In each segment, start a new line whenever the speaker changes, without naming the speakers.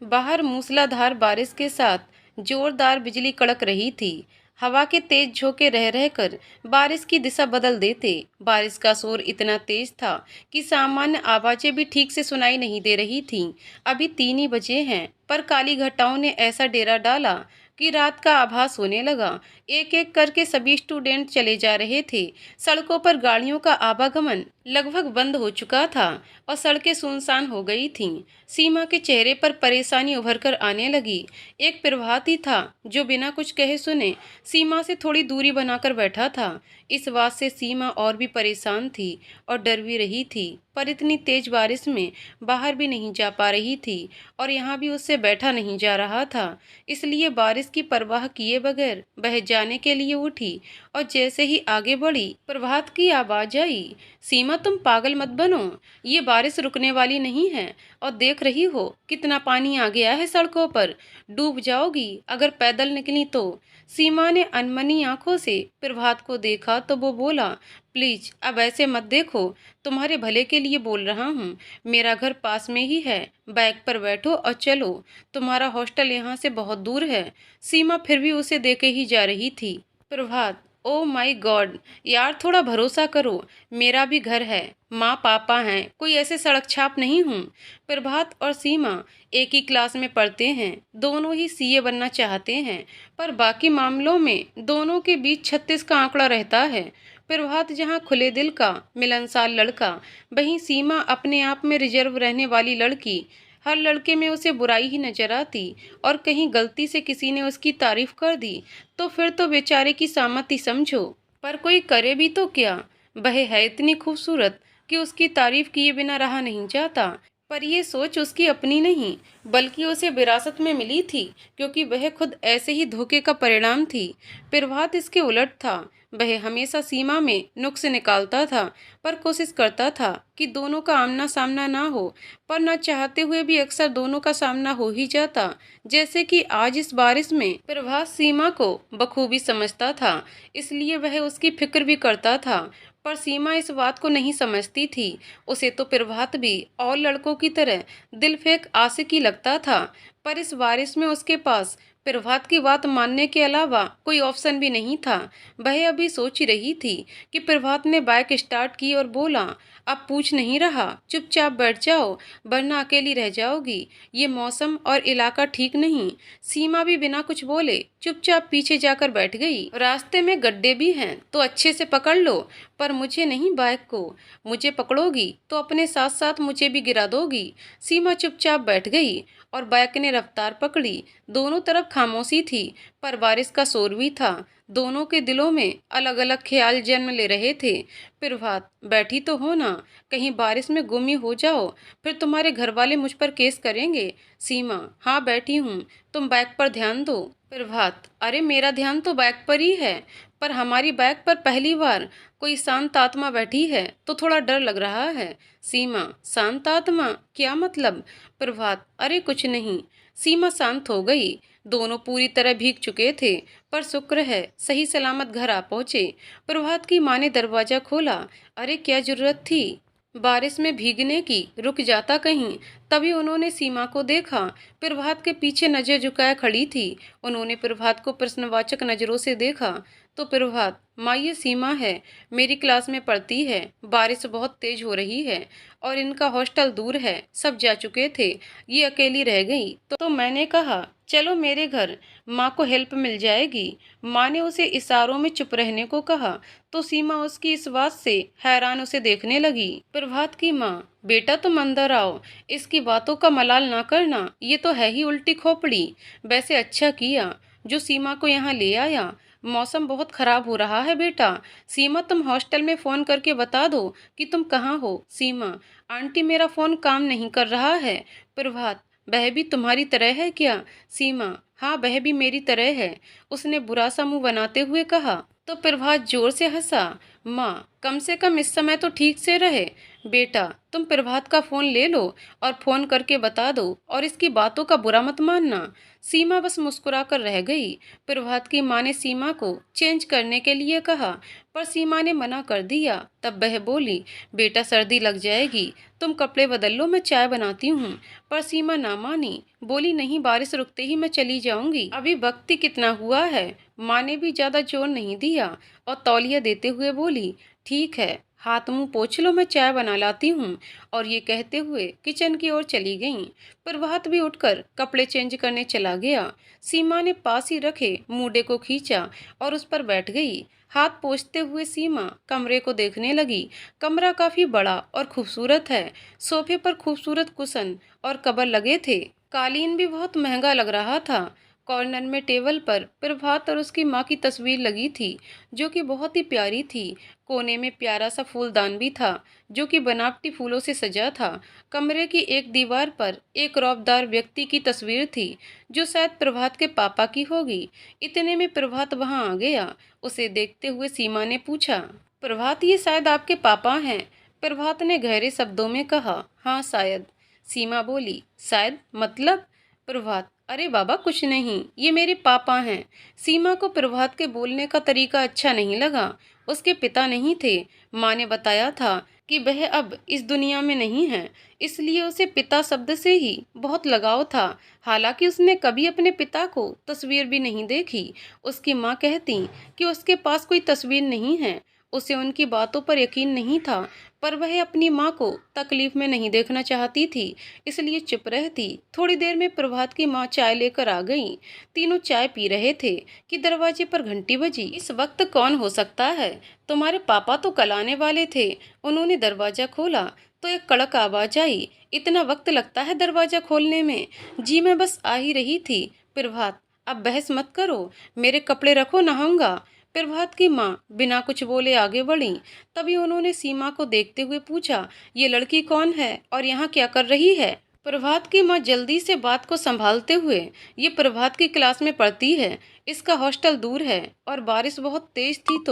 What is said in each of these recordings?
बाहर मूसलाधार बारिश के साथ जोरदार बिजली कड़क रही थी। हवा के तेज झोंके रह रहकर बारिश की दिशा बदल देते। बारिश का शोर इतना तेज था कि सामान्य आवाजें भी ठीक से सुनाई नहीं दे रही थीं। अभी 3 ही बजे हैं, पर काली घटाओं ने ऐसा डेरा डाला कि रात का आभास होने लगा। एक एक करके सभी स्टूडेंट चले जा रहे थे। सड़कों पर गाड़ियों का आवागमन लगभग बंद हो चुका था और सड़कें सुनसान हो गई थीं। सीमा के चेहरे पर परेशानी उभर कर आने लगी। एक प्रभाती था जो बिना कुछ कहे सुने सीमा से थोड़ी दूरी बनाकर बैठा था। इस बात से सीमा और भी परेशान थी और डर भी रही थी, पर इतनी तेज बारिश में बाहर भी नहीं जा पा रही थी और यहाँ भी उससे बैठा नहीं जा रहा था। इसलिए बारिश की परवाह किए बगैर वह जाने के लिए उठी और जैसे ही आगे बढ़ी, प्रभात की आवाज आई, सीमा तुम पागल मत बनो, ये बारिश रुकने वाली नहीं है और देख रही हो कितना पानी आ गया है सड़कों पर, डूब जाओगी अगर पैदल निकली तो। सीमा ने अनमनी आंखों से प्रभात को देखा तो वो बोला, प्लीज अब ऐसे मत देखो, तुम्हारे भले के लिए बोल रहा हूँ। मेरा घर पास में ही है, बाइक पर बैठो और चलो, तुम्हारा हॉस्टल यहाँ से बहुत दूर है। सीमा फिर भी उसे देखे ही जा रही थी। प्रभात, ओ माय गॉड यार, थोड़ा भरोसा करो, मेरा भी घर है, माँ पापा हैं, कोई ऐसे सड़क छाप नहीं हूँ। प्रभात और सीमा एक ही क्लास में पढ़ते हैं, दोनों ही सीए बनना चाहते हैं, पर बाकी मामलों में दोनों के बीच 36 का आंकड़ा रहता है। प्रभात जहाँ खुले दिल का मिलनसार लड़का, वहीं सीमा अपने आप में रिजर्व रहने वाली लड़की। हर लड़के में उसे बुराई ही नजर आती और कहीं गलती से किसी ने उसकी तारीफ कर दी तो फिर तो बेचारे की सामती समझो। पर कोई करे भी तो क्या, वह है इतनी खूबसूरत कि उसकी तारीफ किए बिना रहा नहीं जाता। पर यह सोच उसकी अपनी नहीं, बल्कि उसे विरासत में मिली थी, क्योंकि वह खुद ऐसे ही धोखे का परिणाम थी। प्रभात इसके उलट था। वह हमेशा सीमा में नुक्स निकालता था, पर कोशिश करता था कि दोनों का आमना सामना ना हो, पर न चाहते हुए भी अक्सर दोनों का सामना हो ही जाता। जैसे कि आज इस बारिश में प्रभात सीमा को बखूबी समझता था, इसलिए वह उसकी फिक्र भी करता था। पर सीमा इस बात को नहीं समझती थी। उसे तो प्रभात भी और लड़कों की तरह दिल फेंक आशिकी लगता था, पर इस बारिश में उसके पास प्रभात की बात मानने के अलावा कोई ऑप्शन भी नहीं था। वह अभी सोच रही थी कि प्रभात ने बाइक स्टार्ट की और बोला, अब पूछ नहीं रहा, चुपचाप बैठ जाओ, वरना अकेली रह जाओगी, ये मौसम और इलाका ठीक नहीं। सीमा भी बिना कुछ बोले चुपचाप पीछे जाकर बैठ गई। रास्ते में गड्ढे भी हैं तो अच्छे से पकड़ लो, पर मुझे नहीं, बाइक को। मुझे पकड़ोगी तो अपने साथ साथ मुझे भी गिरा दोगी। सीमा चुपचाप बैठ गई और बाइक ने रफ्तार पकड़ी। दोनों तरफ खामोशी थी, पर बारिश का शोर भी था। दोनों के दिलों में अलग अलग ख्याल जन्म ले रहे थे। प्रभात, बैठी तो हो ना, कहीं बारिश में गुम ही हो जाओ, फिर तुम्हारे घर वाले मुझ पर केस करेंगे। सीमा, हाँ बैठी हूँ, तुम बाइक पर ध्यान दो। प्रभात, अरे मेरा ध्यान तो बाइक पर ही है, पर हमारी बाइक पर पहली बार कोई शांत आत्मा बैठी है तो थोड़ा डर लग रहा है। सीमा, शांत आत्मा, क्या मतलब? प्रभात, अरे कुछ नहीं। सीमा शांत हो गई। दोनों पूरी तरह भीग चुके थे, पर शुक्र है सही सलामत घर आ पहुंचे। प्रभात की माँ ने दरवाजा खोला। अरे क्या जरूरत थी बारिश में भीगने की, रुक जाता कहीं। तभी उन्होंने सीमा को देखा, प्रभात के पीछे नजर झुकाए खड़ी थी। उन्होंने प्रभात को प्रश्नवाचक नजरों से देखा तो प्रभात, माँ ये सीमा है, मेरी क्लास में पढ़ती है, बारिश बहुत तेज हो रही है और इनका हॉस्टल दूर है, सब जा चुके थे, ये अकेली रह गई तो मैंने कहा चलो मेरे घर, माँ को हेल्प मिल जाएगी। माँ ने उसे इशारों में चुप रहने को कहा तो सीमा उसकी इस बात से हैरान उसे देखने लगी। प्रभात की माँ, बेटा तुम अंदर आओ, इसकी बातों का मलाल ना करना, ये तो है ही उल्टी खोपड़ी। वैसे अच्छा किया जो सीमा को यहाँ ले आया, मौसम बहुत खराब हो रहा है बेटा। सीमा, तुम हॉस्टल में फ़ोन करके बता दो कि तुम कहाँ हो। सीमा, आंटी मेरा फ़ोन काम नहीं कर रहा है। प्रभात, वह भी तुम्हारी तरह है क्या? सीमा, हाँ वह भी मेरी तरह है, उसने बुरा सा मुंह बनाते हुए कहा तो प्रभात जोर से हंसा। माँ, कम से कम इस समय तो ठीक से रहे, बेटा तुम प्रभात का फ़ोन ले लो और फ़ोन करके बता दो और इसकी बातों का बुरा मत मानना। सीमा बस मुस्कुरा कर रह गई। प्रभात की माँ ने सीमा को चेंज करने के लिए कहा, पर सीमा ने मना कर दिया। तब वह बोली, बेटा सर्दी लग जाएगी, तुम कपड़े बदल लो, मैं चाय बनाती हूँ। पर सीमा ना मानी, बोली नहीं, बारिश रुकते ही मैं चली जाऊंगी, अभी वक्त ही कितना हुआ है। माँ ने भी ज्यादा जोर नहीं दिया और तौलिया देते हुए बोली, ठीक है, हाथ मुंह पोंछ लो, मैं चाय बना लाती हूँ। और ये कहते हुए किचन की ओर चली गईं। प्रभात भी उठकर कपड़े चेंज करने चला गया। सीमा ने पास ही रखे मूडे को खींचा और उस पर बैठ गई। हाथ पोंछते हुए सीमा कमरे को देखने लगी। कमरा काफी बड़ा और खूबसूरत है। सोफे पर खूबसूरत कुशन और कवर लगे थे। कालीन भी बहुत महंगा लग रहा था। कॉर्नर में टेबल पर प्रभात और उसकी माँ की तस्वीर लगी थी, जो कि बहुत ही प्यारी थी। कोने में प्यारा सा फूलदान भी था, जो कि बनावटी फूलों से सजा था। कमरे की एक दीवार पर एक रौबदार व्यक्ति की तस्वीर थी, जो शायद प्रभात के पापा की होगी। इतने में प्रभात वहां आ गया। उसे देखते हुए सीमा ने पूछा, प्रभात ये शायद आपके पापा हैं? प्रभात ने गहरे शब्दों में कहा, हाँ शायद। सीमा बोली, शायद मतलब? प्रभात, अरे बाबा कुछ नहीं, ये मेरे पापा हैं। सीमा को प्रभात के बोलने का तरीका अच्छा नहीं लगा। उसके पिता नहीं थे। माँ ने बताया था कि वह अब इस दुनिया में नहीं है, इसलिए उसे पिता शब्द से ही बहुत लगाव था। हालांकि उसने कभी अपने पिता को तस्वीर भी नहीं देखी। उसकी माँ कहती कि उसके पास कोई तस्वीर नहीं है। उसे उनकी बातों पर यकीन नहीं था, पर वह अपनी माँ को तकलीफ में नहीं देखना चाहती थी, इसलिए चुप रहती। थोड़ी देर में प्रभात की माँ चाय लेकर आ गई। तीनों चाय पी रहे थे कि दरवाजे पर घंटी बजी। इस वक्त कौन हो सकता है? तुम्हारे पापा तो कल आने वाले थे। उन्होंने दरवाजा खोला तो एक कड़क आवाज आई, इतना वक्त लगता है दरवाजा खोलने में? जी मैं बस आ ही रही थी। प्रभात, अब बहस मत करो, मेरे कपड़े रखो, नहाऊंगा। प्रभात की माँ बिना कुछ बोले आगे बढ़ी। तभी उन्होंने सीमा को देखते हुए पूछा, ये लड़की कौन है और यहाँ क्या कर रही है? प्रभात की माँ जल्दी से बात को संभालते हुए, ये प्रभात की क्लास में पढ़ती है, इसका हॉस्टल दूर है और बारिश बहुत तेज थी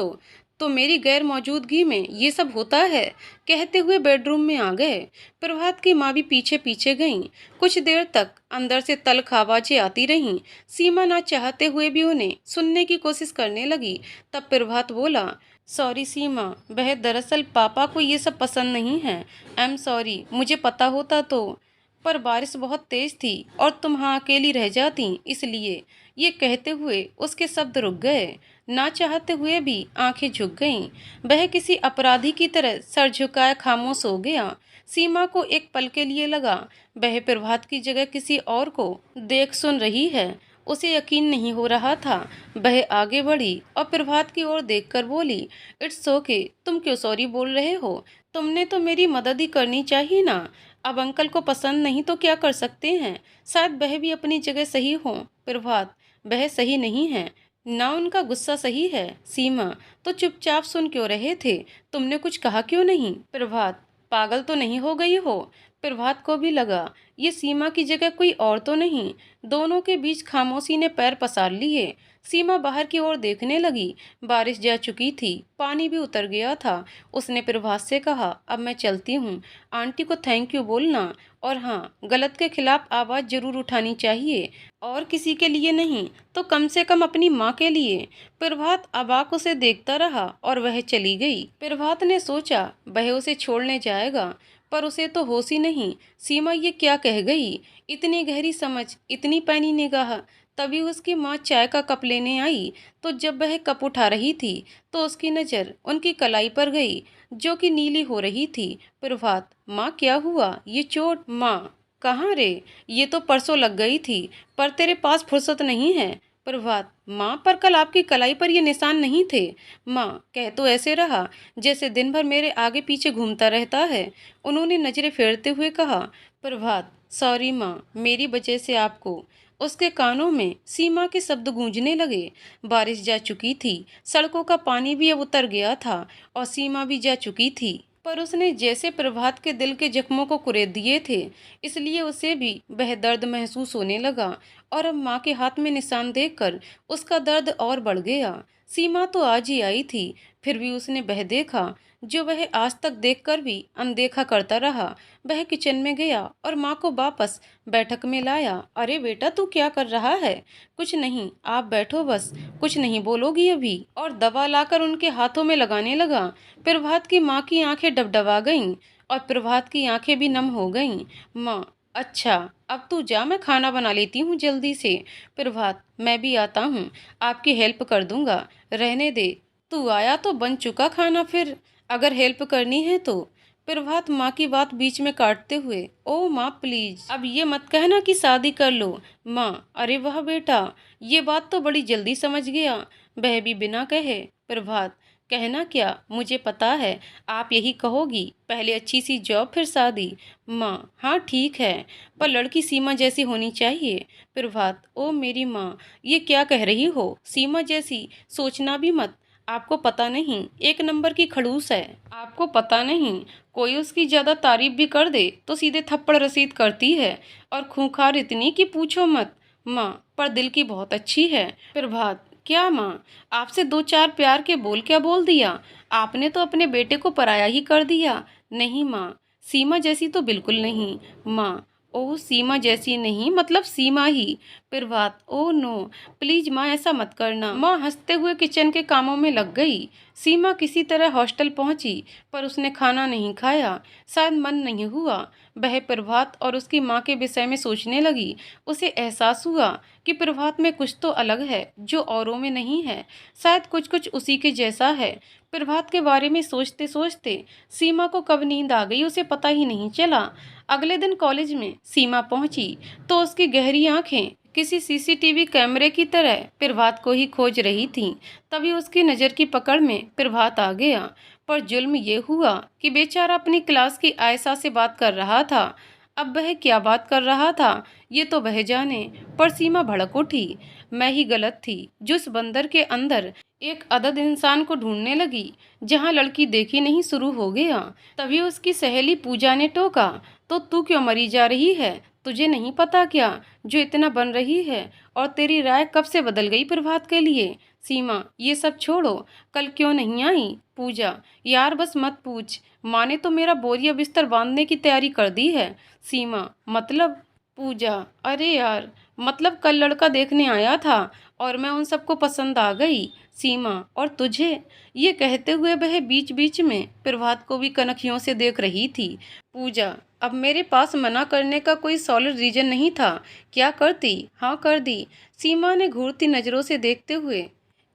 तो मेरी गैर मौजूदगी में ये सब होता है, कहते हुए बेडरूम में आ गए। प्रभात की माँ भी पीछे पीछे गईं। कुछ देर तक अंदर से तल्ख आवाजें आती रहीं। सीमा ना चाहते हुए भी उन्हें सुनने की कोशिश करने लगी। तब प्रभात बोला, सॉरी सीमा, वह दरअसल पापा को ये सब पसंद नहीं है। आई एम सॉरी, मुझे पता होता तो, पर बारिश बहुत तेज थी और तुम हाँ अकेली रह जाती, इसलिए। ये कहते हुए उसके शब्द रुक गए। ना चाहते हुए भी आंखें झुक गईं। वह किसी अपराधी की तरह सर झुकाए खामोश हो गया। सीमा को एक पल के लिए लगा वह प्रभात की जगह किसी और को देख सुन रही है। उसे यकीन नहीं हो रहा था। वह आगे बढ़ी और प्रभात की ओर देखकर बोली, इट्स ओके, तुम क्यों सॉरी बोल रहे हो? तुमने तो मेरी मदद ही करनी चाहिए ना। अब अंकल को पसंद नहीं तो क्या कर सकते हैं? शायद वह भी अपनी जगह सही हो। प्रभात, वह सही नहीं है ना, उनका गुस्सा सही है। सीमा, तो चुपचाप सुन क्यों रहे थे? तुमने कुछ कहा क्यों नहीं? प्रभात, पागल तो नहीं हो गई हो? प्रभात को भी लगा ये सीमा की जगह कोई और तो नहीं। दोनों के बीच खामोशी ने पैर पसार लिए। सीमा बाहर की ओर देखने लगी। बारिश जा चुकी थी, पानी भी उतर गया था। उसने प्रभात से कहा, अब मैं चलती हूँ, आंटी को थैंक यू बोलना, और हाँ, गलत के खिलाफ आवाज़ जरूर उठानी चाहिए, और किसी के लिए नहीं तो कम से कम अपनी माँ के लिए। प्रभात अबाक उसे देखता रहा और वह चली गई। प्रभात ने सोचा वह उसे छोड़ने जाएगा, पर उसे तो होश ही नहीं। सीमा ये क्या कह गई? इतनी गहरी समझ, इतनी पैनी निगाह। तभी उसकी माँ चाय का कप लेने आई, तो जब वह कप उठा रही थी तो उसकी नज़र उनकी कलाई पर गई, जो कि नीली हो रही थी। प्रभात, माँ क्या हुआ? ये चोट? माँ, कहाँ रे? ये तो परसों लग गई थी, पर तेरे पास फुर्सत नहीं है। प्रभात, माँ, पर कल आपकी कलाई पर ये निशान नहीं थे। माँ, कह तो ऐसे रहा जैसे दिन भर मेरे आगे पीछे घूमता रहता है। उन्होंने नजरें फेरते हुए कहा। प्रभात, सॉरी माँ, मेरी वजह से आपको। उसके कानों में सीमा के शब्द गूंजने लगे। बारिश जा चुकी थी, सड़कों का पानी भी अब उतर गया था और सीमा भी जा चुकी थी, पर उसने जैसे प्रभात के दिल के जख्मों को कुरेद दिए थे, इसलिए उसे भी वह दर्द महसूस होने लगा। और अब माँ के हाथ में निशान देखकर उसका दर्द और बढ़ गया। सीमा तो आज ही आई थी, फिर भी उसने वह देखा जो वह आज तक देखकर भी अनदेखा करता रहा। वह किचन में गया और माँ को वापस बैठक में लाया। अरे बेटा, तू क्या कर रहा है? कुछ नहीं, आप बैठो बस। कुछ नहीं बोलोगी अभी? और दवा लाकर उनके हाथों में लगाने लगा। प्रभात की माँ की आंखें डबडबा गईं और प्रभात की आंखें भी नम हो गईं। माँ, अच्छा, अब तू जा, मैं खाना बना लेती हूँ जल्दी से। प्रभात, मैं भी आता हूँ, आपकी हेल्प कर दूंगा। रहने दे, तू आया तो बन चुका खाना, फिर अगर हेल्प करनी है तो। प्रभात माँ की बात बीच में काटते हुए, ओ माँ प्लीज, अब ये मत कहना कि शादी कर लो। माँ, अरे वाह बेटा, ये बात तो बड़ी जल्दी समझ गया, वह भी बिना कहे। प्रभात, कहना क्या, मुझे पता है आप यही कहोगी, पहले अच्छी सी जॉब फिर शादी। माँ, हाँ ठीक है, पर लड़की सीमा जैसी होनी चाहिए। प्रभात, ओ मेरी माँ, ये क्या कह रही हो? सीमा जैसी सोचना भी मत। आपको पता नहीं, एक नंबर की खड़ूस है। आपको पता नहीं, कोई उसकी ज्यादा तारीफ भी कर दे तो सीधे थप्पड़ रसीद करती है, और खूंखार इतनी कि पूछो मत। माँ, पर दिल की बहुत अच्छी है। प्रभात, क्या माँ, आपसे दो चार प्यार के बोल क्या बोल दिया? आपने तो अपने बेटे को पराया ही कर दिया। नहीं माँ, सीमा जैसी तो बिल्कुल नहीं। माँ, ओह सीमा जैसी नहीं, मतलब सीमा ही। प्रभात, ओह नो, प्लीज माँ ऐसा मत करना। माँ हंसते हुए किचन के कामों में लग गई। सीमा किसी तरह हॉस्टल पहुंची, पर उसने खाना नहीं खाया, शायद मन नहीं हुआ। वह प्रभात और उसकी माँ के विषय में सोचने लगी। उसे एहसास हुआ कि प्रभात में कुछ तो अलग है जो औरों में नहीं है, शायद कुछ कुछ उसी के जैसा है। प्रभात के बारे में सोचते सोचते सीमा को कब नींद आ गई उसे पता ही नहीं चला। अगले दिन कॉलेज में सीमा पहुंची तो उसकी गहरी आंखें किसी सीसीटीवी कैमरे की तरह प्रभात को ही खोज रही थीं। तभी उसकी नज़र की पकड़ में प्रभात आ गया। पर जुल्म ये हुआ कि बेचारा अपनी क्लास की आयशा से बात कर रहा था। अब वह क्या बात कर रहा था ये तो वह जाने। पर सीमा भड़क उठी। मैं ही गलत थी जो इस बंदर के अंदर एक अदद इंसान को ढूंढने लगी। जहां लड़की देखी नहीं शुरू हो गया। तभी उसकी सहेली पूजा ने टोका, तो तू क्यों मरी जा रही है? तुझे नहीं पता क्या जो इतना बन रही है? और तेरी राय कब से बदल गई प्रभात के लिए? सीमा, ये सब छोड़ो, कल क्यों नहीं आई? पूजा, यार बस मत पूछ, माँ ने तो मेरा बोरिया बिस्तर बांधने की तैयारी कर दी है। सीमा, मतलब? पूजा, अरे यार, मतलब कल लड़का देखने आया था और मैं उन सबको पसंद आ गई। सीमा, और तुझे? ये कहते हुए वह बीच बीच में प्रभात को भी कनखियों से देख रही थी। पूजा, अब मेरे पास मना करने का कोई सॉलिड रीजन नहीं था। क्या करती? हाँ कर दी। सीमा ने घूरती नज़रों से देखते हुए,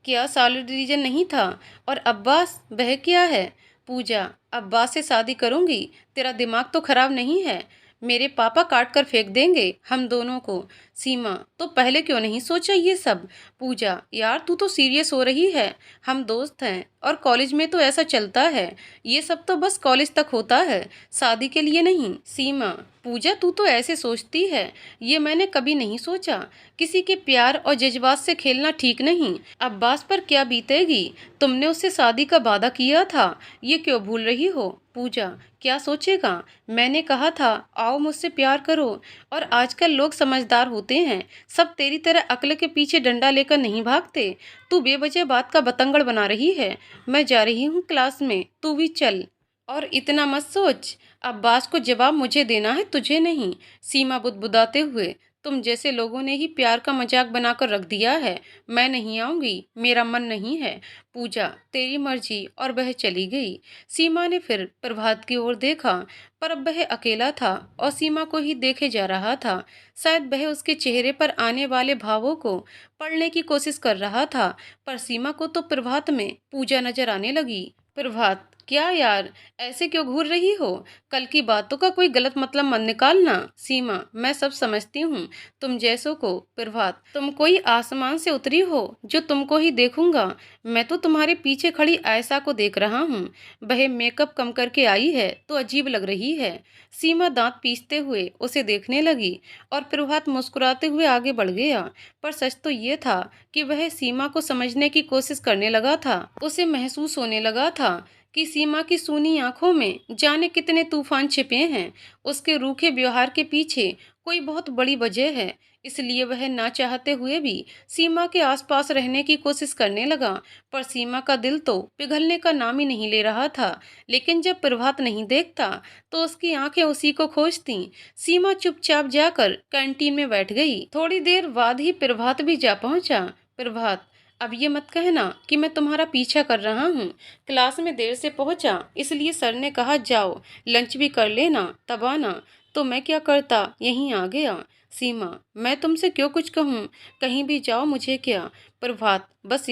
क्या सॉलिड रीजन नहीं था? और अब्बास, वह क्या है? पूजा, अब्बास से शादी करूंगी? तेरा दिमाग तो खराब नहीं है? मेरे पापा काट कर फेंक देंगे हम दोनों को। सीमा, तो पहले क्यों नहीं सोचा ये सब? पूजा, यार तू तो सीरियस हो रही है, हम दोस्त हैं और कॉलेज में तो ऐसा चलता है। ये सब तो बस कॉलेज तक होता है, शादी के लिए नहीं। सीमा, पूजा तू तो ऐसे सोचती है, ये मैंने कभी नहीं सोचा। किसी के प्यार और जज्बात से खेलना ठीक नहीं। अब्बास पर क्या बीतेगी? तुमने उससे शादी का वादा किया था, ये क्यों भूल रही हो? पूजा, क्या सोचेगा? मैंने कहा था आओ मुझसे प्यार करो। और आजकल लोग समझदार होते हैं, सब तेरी तरह अक्ल के पीछे डंडा लेकर नहीं भागते। तू बेवजह बात का बतंगड़ बना रही है। मैं जा रही हूँ क्लास में, तू भी चल। और इतना मत सोच, अब्बास को जवाब मुझे देना है, तुझे नहीं। सीमा बुदबुदाते हुए, तुम जैसे लोगों ने ही प्यार का मजाक बनाकर रख दिया है। मैं नहीं आऊंगी, मेरा मन नहीं है। पूजा, तेरी मर्जी। और वह चली गई। सीमा ने फिर प्रभात की ओर देखा, पर अब वह अकेला था और सीमा को ही देखे जा रहा था। शायद वह उसके चेहरे पर आने वाले भावों को पढ़ने की कोशिश कर रहा था। पर सीमा को तो प्रभात में पूजा नजर आने लगी। प्रभात, क्या यार, ऐसे क्यों घूर रही हो? कल की बातों का कोई गलत मतलब मत निकालना। सीमा, मैं सब समझती हूँ तुम जैसों को। प्रभात, तुम कोई आसमान से उतरी हो जो तुमको ही देखूंगा? मैं तो तुम्हारे पीछे खड़ी आयशा को देख रहा हूँ। वह मेकअप कम करके आई है तो अजीब लग रही है। सीमा दांत पीसते हुए उसे देखने लगी और प्रभात मुस्कुराते हुए आगे बढ़ गया। पर सच तो ये था कि वह सीमा को समझने की कोशिश करने लगा था। उसे महसूस होने लगा था कि सीमा की सूनी आंखों में जाने कितने तूफान छिपे हैं। उसके रूखे व्यवहार के पीछे कोई बहुत बड़ी वजह है, इसलिए वह ना चाहते हुए भी सीमा के आसपास रहने की कोशिश करने लगा। पर सीमा का दिल तो पिघलने का नाम ही नहीं ले रहा था। लेकिन जब प्रभात नहीं देखता तो उसकी आंखें उसी को खोजती। सीमा चुपचाप जाकर कैंटीन में बैठ गई। थोड़ी देर बाद ही प्रभात भी जा पहुंचा। प्रभात, अब ये मत कहना कि मैं तुम्हारा पीछा कर रहा हूँ। क्लास में देर से पहुंचा, इसलिए सर ने कहा जाओ लंच भी कर लेना, तब आना। तो मैं क्या करता, यहीं आ गया। सीमा, मैं तुमसे क्यों कुछ कहूँ, कहीं भी जाओ मुझे क्या। प्रभात, बस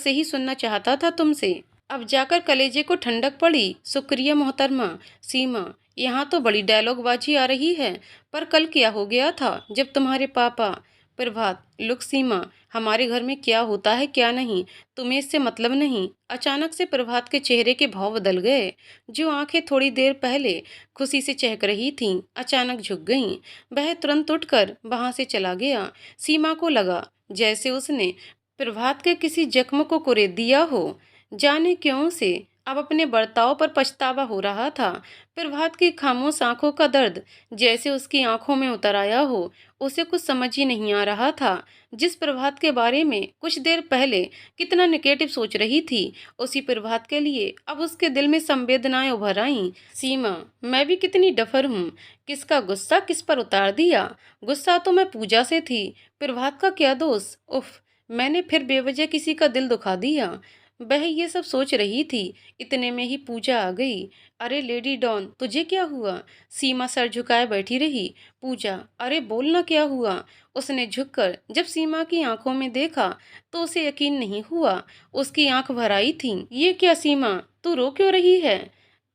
यही सुनना चाहता था तुमसे। अब जाकर कलेजे को ठंडक पड़ी। शुक्रिया मोहतरमा। सीमा, यहाँ तो बड़ी डायलॉगबाजी आ रही है, पर कल क्या हो गया था जब तुम्हारे पापा। प्रभात, लुक सीमा, हमारे घर में क्या होता है क्या नहीं तुम्हें इससे मतलब नहीं। अचानक से प्रभात के चेहरे के भाव बदल गए। जो आंखें थोड़ी देर पहले खुशी से चहक रही थीं, अचानक झुक गईं। वह तुरंत उठकर वहां से चला गया। सीमा को लगा जैसे उसने प्रभात के किसी जख्म को कुरेद दिया हो। जाने क्यों से अब अपने बर्ताव पर पछतावा हो रहा था। प्रभात की खामोश आंखों का दर्द जैसे उसकी आंखों में उतर आया हो। उसे कुछ समझ ही नहीं आ रहा था। जिस प्रभात के बारे में कुछ देर पहले कितना नेगेटिव सोच रही थी, उसी प्रभात के लिए अब उसके दिल में संवेदनाएं उभर आईं। सीमा, मैं भी कितनी डफर हूँ, किसका गुस्सा किस पर उतार दिया। गुस्सा तो मैं पूजा से थी, प्रभात का क्या दोष। उफ, मैंने फिर बेवजह किसी का दिल दुखा दिया। वह ये सब सोच रही थी, इतने में ही पूजा आ गई। अरे लेडी डॉन, तुझे क्या हुआ। सीमा सर झुकाए बैठी रही। पूजा, अरे बोलना क्या हुआ। उसने झुककर जब सीमा की आंखों में देखा तो उसे यकीन नहीं हुआ। उसकी आंख भर आई थी। ये क्या सीमा, तू रो क्यों रही है।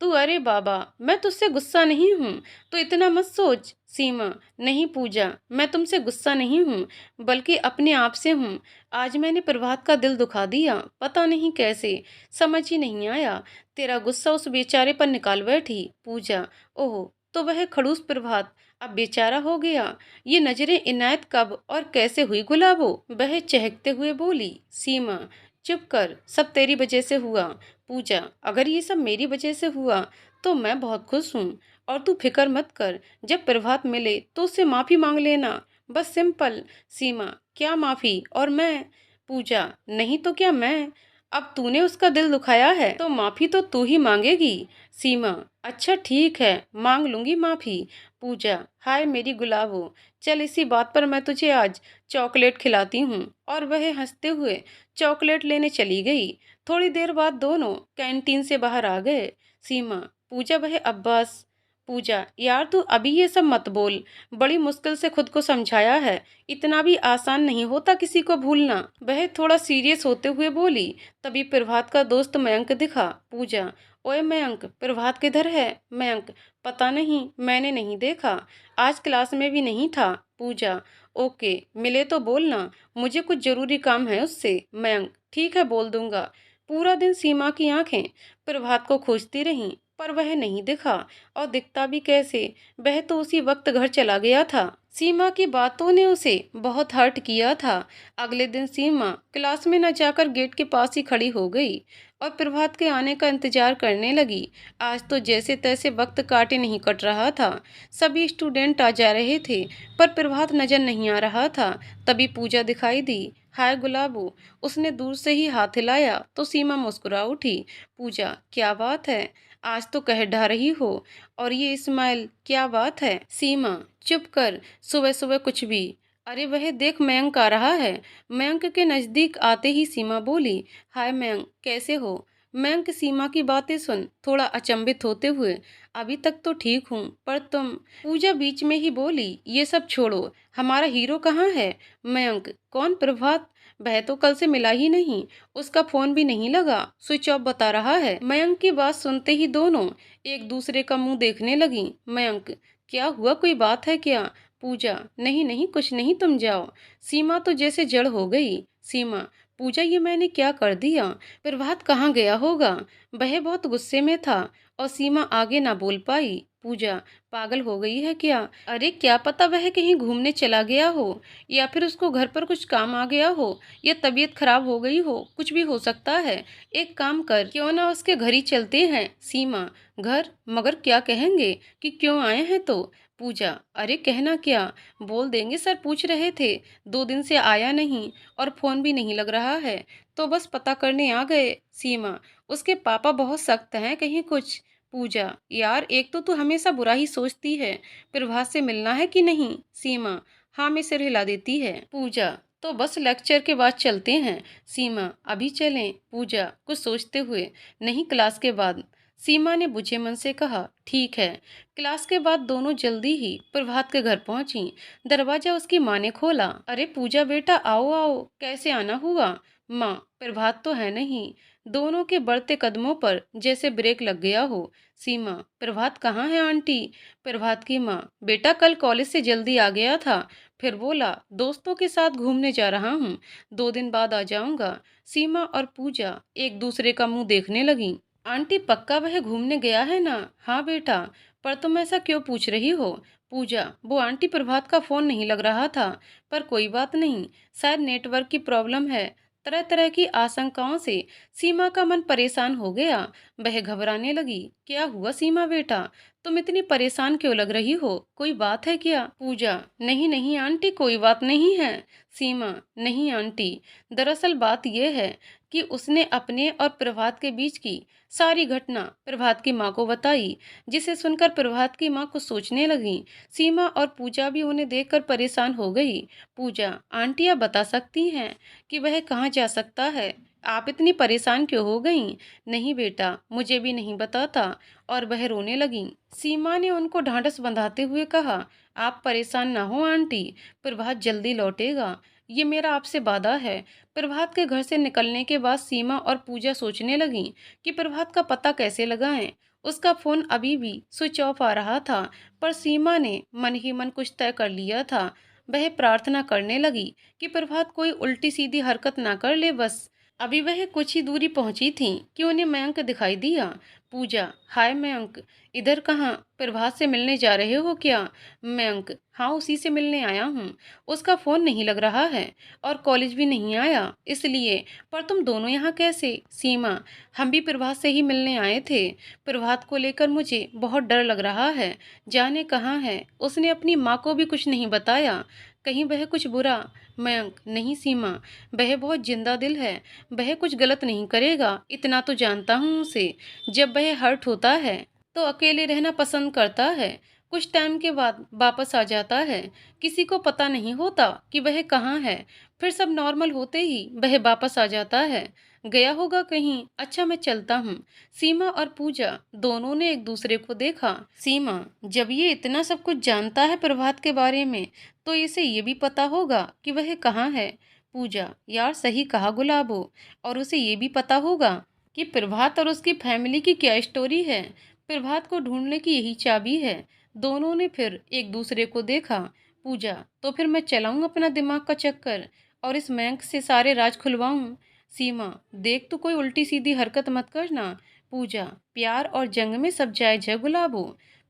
तू, अरे बाबा, मैं तुझसे गुस्सा नहीं हूँ, तो इतना मत सोच। सीमा, नहीं पूजा, मैं तुमसे गुस्सा नहीं हूँ, बल्कि अपने आप से हूँ। आज मैंने प्रभात का दिल दुखा दिया, पता नहीं कैसे, समझ ही नहीं आया। तेरा गुस्सा उस बेचारे पर निकाल बैठी। पूजा, ओह, तो वह खड़ूस प्रभात अब बेचारा हो गया। ये नजरें इनायत कब और कैसे हुई गुलाबो। वह चहकते हुए बोली। सीमा, चुप कर, सब तेरी वजह से हुआ। पूजा, अगर ये सब मेरी वजह से हुआ तो मैं बहुत खुश हूँ। और तू फिक्र मत कर, जब प्रभात मिले तो उससे माफी मांग लेना, बस सिंपल। सीमा, क्या माफी, और मैं। पूजा, नहीं तो क्या मैं। अब तूने उसका दिल दुखाया है तो माफी तो तू ही मांगेगी। सीमा, अच्छा ठीक है, मांग लूंगी माफी। पूजा, हाय मेरी गुलाबो, चल इसी बात पर मैं तुझे आज चॉकलेट खिलाती हूँ। और वह हंसते हुए चॉकलेट लेने चली गई। थोड़ी देर बाद दोनों कैंटीन से बाहर आ गए। सीमा, पूजा, वह अब्बास। पूजा, यार तू अभी ये सब मत बोल, बड़ी मुश्किल से खुद को समझाया है, इतना भी आसान नहीं होता किसी को भूलना। वह थोड़ा सीरियस होते हुए बोली। तभी प्रभात का दोस्त मयंक दिखा। पूजा, ओए मयंक, प्रभात किधर है। मयंक, पता नहीं, मैंने नहीं देखा, आज क्लास में भी नहीं था। पूजा, ओके, मिले तो बोलना, मुझे कुछ जरूरी काम है उससे। मयंक, ठीक है, बोल दूंगा। पूरा दिन सीमा की आंखें प्रभात को खोजती रहीं, पर वह नहीं दिखा। और दिखता भी कैसे, वह तो उसी वक्त घर चला गया था। सीमा की बातों ने उसे बहुत हर्ट किया था। अगले दिन सीमा क्लास में न जाकर गेट के पास ही खड़ी हो गई और प्रभात के आने का इंतजार करने लगी। आज तो जैसे तैसे वक्त काटे नहीं कट रहा था। सभी स्टूडेंट आ जा रहे थे, पर प्रभात नजर नहीं आ रहा था। तभी पूजा दिखाई दी। हाय गुलाबो, उसने दूर से ही हाथ हिलाया तो सीमा मुस्कुरा उठी। पूजा, क्या बात है, आज तो कह ढा रही हो, और ये स्माइल, क्या बात है। सीमा, चुप कर, सुबह सुबह कुछ भी। अरे वह देख, मयंक आ रहा है। मयंक के नजदीक आते ही सीमा बोली। हाय मयंक, कैसे हो। मयंक सीमा की बातें सुन थोड़ा अचंभित होते हुए, अभी तक तो ठीक हूँ, पर तुम। पूजा बीच में ही बोली। ये सब छोड़ो, हमारा हीरो कहाँ है। मयंक, कौन। प्रभात, वह तो कल से मिला ही नहीं, उसका फोन भी नहीं लगा, स्विच ऑफ बता रहा है। मयंक की बात सुनते ही दोनों एक दूसरे का मुंह देखने लगी। मयंक, क्या हुआ, कोई बात है क्या। पूजा, नहीं नहीं, कुछ नहीं, तुम जाओ। सीमा तो जैसे जड़ हो गई। सीमा, पूजा, ये मैंने क्या कर दिया। प्रभात कहाँ गया होगा, वह बहुत गुस्से में था। और सीमा आगे ना बोल पाई। पूजा, पागल हो गई है क्या। अरे क्या पता वह कहीं घूमने चला गया हो, या फिर उसको घर पर कुछ काम आ गया हो, या तबीयत खराब हो गई हो, कुछ भी हो सकता है। एक काम कर, क्यों ना उसके घर ही चलते हैं। सीमा, घर, मगर क्या कहेंगे कि क्यों आए हैं तो। पूजा, अरे कहना क्या, बोल देंगे सर पूछ रहे थे, 2 दिन से आया नहीं और फोन भी नहीं लग रहा है, तो बस पता करने आ गए। सीमा, उसके पापा बहुत सख्त हैं कहीं कुछ। पूजा, यार एक तो तू हमेशा बुरा ही सोचती है, प्रभात से मिलना है कि नहीं? सीमा, हाँ में सिर हिला देती है। पूजा, तो बस लेक्चर के बाद चलते हैं। सीमा, अभी चलें? पूजा कुछ सोचते हुए, नहीं क्लास के बाद। सीमा ने बुझे मन से कहा, ठीक है। क्लास के बाद दोनों जल्दी ही प्रभात के घर पहुंची। दरवाजा उसकी माँ ने खोला। अरे पूजा बेटा, आओ आओ, कैसे आना हुआ? माँ, प्रभात तो है नहीं। दोनों के बढ़ते कदमों पर जैसे ब्रेक लग गया हो। सीमा, प्रभात कहाँ है आंटी? प्रभात की माँ, बेटा कल कॉलेज से जल्दी आ गया था, फिर बोला दोस्तों के साथ घूमने जा रहा हूँ, 2 दिन बाद आ जाऊंगा। सीमा और पूजा एक दूसरे का मुंह देखने लगी। आंटी पक्का वह घूमने गया है ना? हाँ बेटा, पर तुम ऐसा क्यों पूछ रही हो? पूजा, वो आंटी प्रभात का फोन नहीं लग रहा था, पर कोई बात नहीं, शायद नेटवर्क की प्रॉब्लम है। तरह तरह की आशंकाओं से सीमा का मन परेशान हो गया। वह घबराने लगी। क्या हुआ सीमा बेटा, तुम इतनी परेशान क्यों लग रही हो? कोई बात है क्या? पूजा, नहीं नहीं आंटी, कोई बात नहीं है। सीमा, नहीं आंटी, दरअसल बात यह है कि उसने अपने और प्रभात के बीच की सारी घटना प्रभात की माँ को बताई, जिसे सुनकर प्रभात की माँ कुछ सोचने लगी। सीमा और पूजा भी उन्हें देखकर परेशान हो गई। पूजा, आंटी आप बता सकती हैं कि वह कहाँ जा सकता है? आप इतनी परेशान क्यों हो गईं? नहीं बेटा, मुझे भी नहीं बताता। और वह रोने लगी। सीमा ने उनको ढांढस बंधाते हुए कहा, आप परेशान ना हो आंटी, प्रभात जल्दी लौटेगा, ये मेरा आपसे वादा है। प्रभात के घर से निकलने के बाद सीमा और पूजा सोचने लगी कि प्रभात का पता कैसे लगाएं। उसका फोन अभी भी स्विच ऑफ आ रहा था, पर सीमा ने मन ही मन कुछ तय कर लिया था। वह प्रार्थना करने लगी कि प्रभात कोई उल्टी सीधी हरकत ना कर ले बस। अभी वह कुछ ही दूरी पहुंची थी कि उन्हें मयंक दिखाई दिया। पूजा, हाय मयंक, इधर कहाँ? प्रभात से मिलने जा रहे हो क्या? मयंक, हाँ उसी से मिलने आया हूँ, उसका फोन नहीं लग रहा है और कॉलेज भी नहीं आया, इसलिए। पर तुम दोनों यहाँ कैसे? सीमा, हम भी प्रभात से ही मिलने आए थे। प्रभात को लेकर मुझे बहुत डर लग रहा है, जाने कहाँ है, उसने अपनी माँ को भी कुछ नहीं बताया, कहीं वह कुछ बुरा। मयंक, नहीं सीमा, वह बहुत जिंदा दिल है, वह कुछ गलत नहीं करेगा, इतना तो जानता हूँ उसे। जब वह हर्ट होता है तो अकेले रहना पसंद करता है, कुछ टाइम के बाद वापस आ जाता है, किसी को पता नहीं होता कि वह कहाँ है, फिर सब नॉर्मल होते ही वह वापस आ जाता है। गया होगा कहीं। अच्छा मैं चलता हूँ। सीमा और पूजा दोनों ने एक दूसरे को देखा। सीमा, जब ये इतना सब कुछ जानता है प्रभात के बारे में, तो इसे ये भी पता होगा कि वह कहाँ है। पूजा, यार सही कहा गुलाबो, और उसे ये भी पता होगा कि प्रभात और उसकी फैमिली की क्या स्टोरी है। प्रभात को ढूंढने की यही चाबी है। दोनों ने फिर एक दूसरे को देखा। पूजा, तो फिर मैं चलाऊं अपना दिमाग का चक्कर और इस मयंक से सारे राज खुलवाऊं। सीमा, देख तू कोई उल्टी सीधी हरकत मत करना। पूजा, प्यार और जंग में सब जायज है गुलाबो,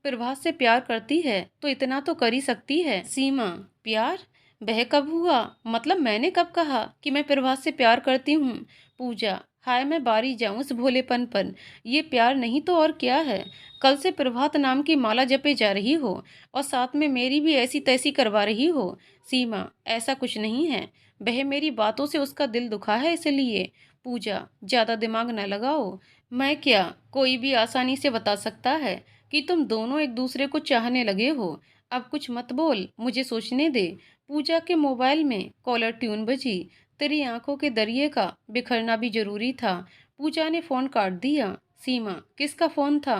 प्रभात से प्यार करती है तो इतना तो कर ही सकती है। सीमा, प्यार? वह कब हुआ? मतलब मैंने कब कहा कि मैं प्रभात से प्यार करती हूँ? पूजा, हाय मैं बारी जाऊं इस भोलेपन पर, ये प्यार नहीं तो और क्या है? कल से प्रभात नाम की माला जपे जा रही हो और साथ में मेरी भी ऐसी तैसी करवा रही हो। सीमा, ऐसा कुछ नहीं है, वह मेरी बातों से उसका दिल दुखा है इसलिए। पूजा, ज्यादा दिमाग न लगाओ, मैं क्या, कोई भी आसानी से बता सकता है कि तुम दोनों एक दूसरे को चाहने लगे हो। अब कुछ मत बोल, मुझे सोचने दे। पूजा के मोबाइल में कॉलर ट्यून बजी। तेरी आंखों के दरिये का बिखरना भी जरूरी था। पूजा ने फोन काट दिया। सीमा, किसका फोन था?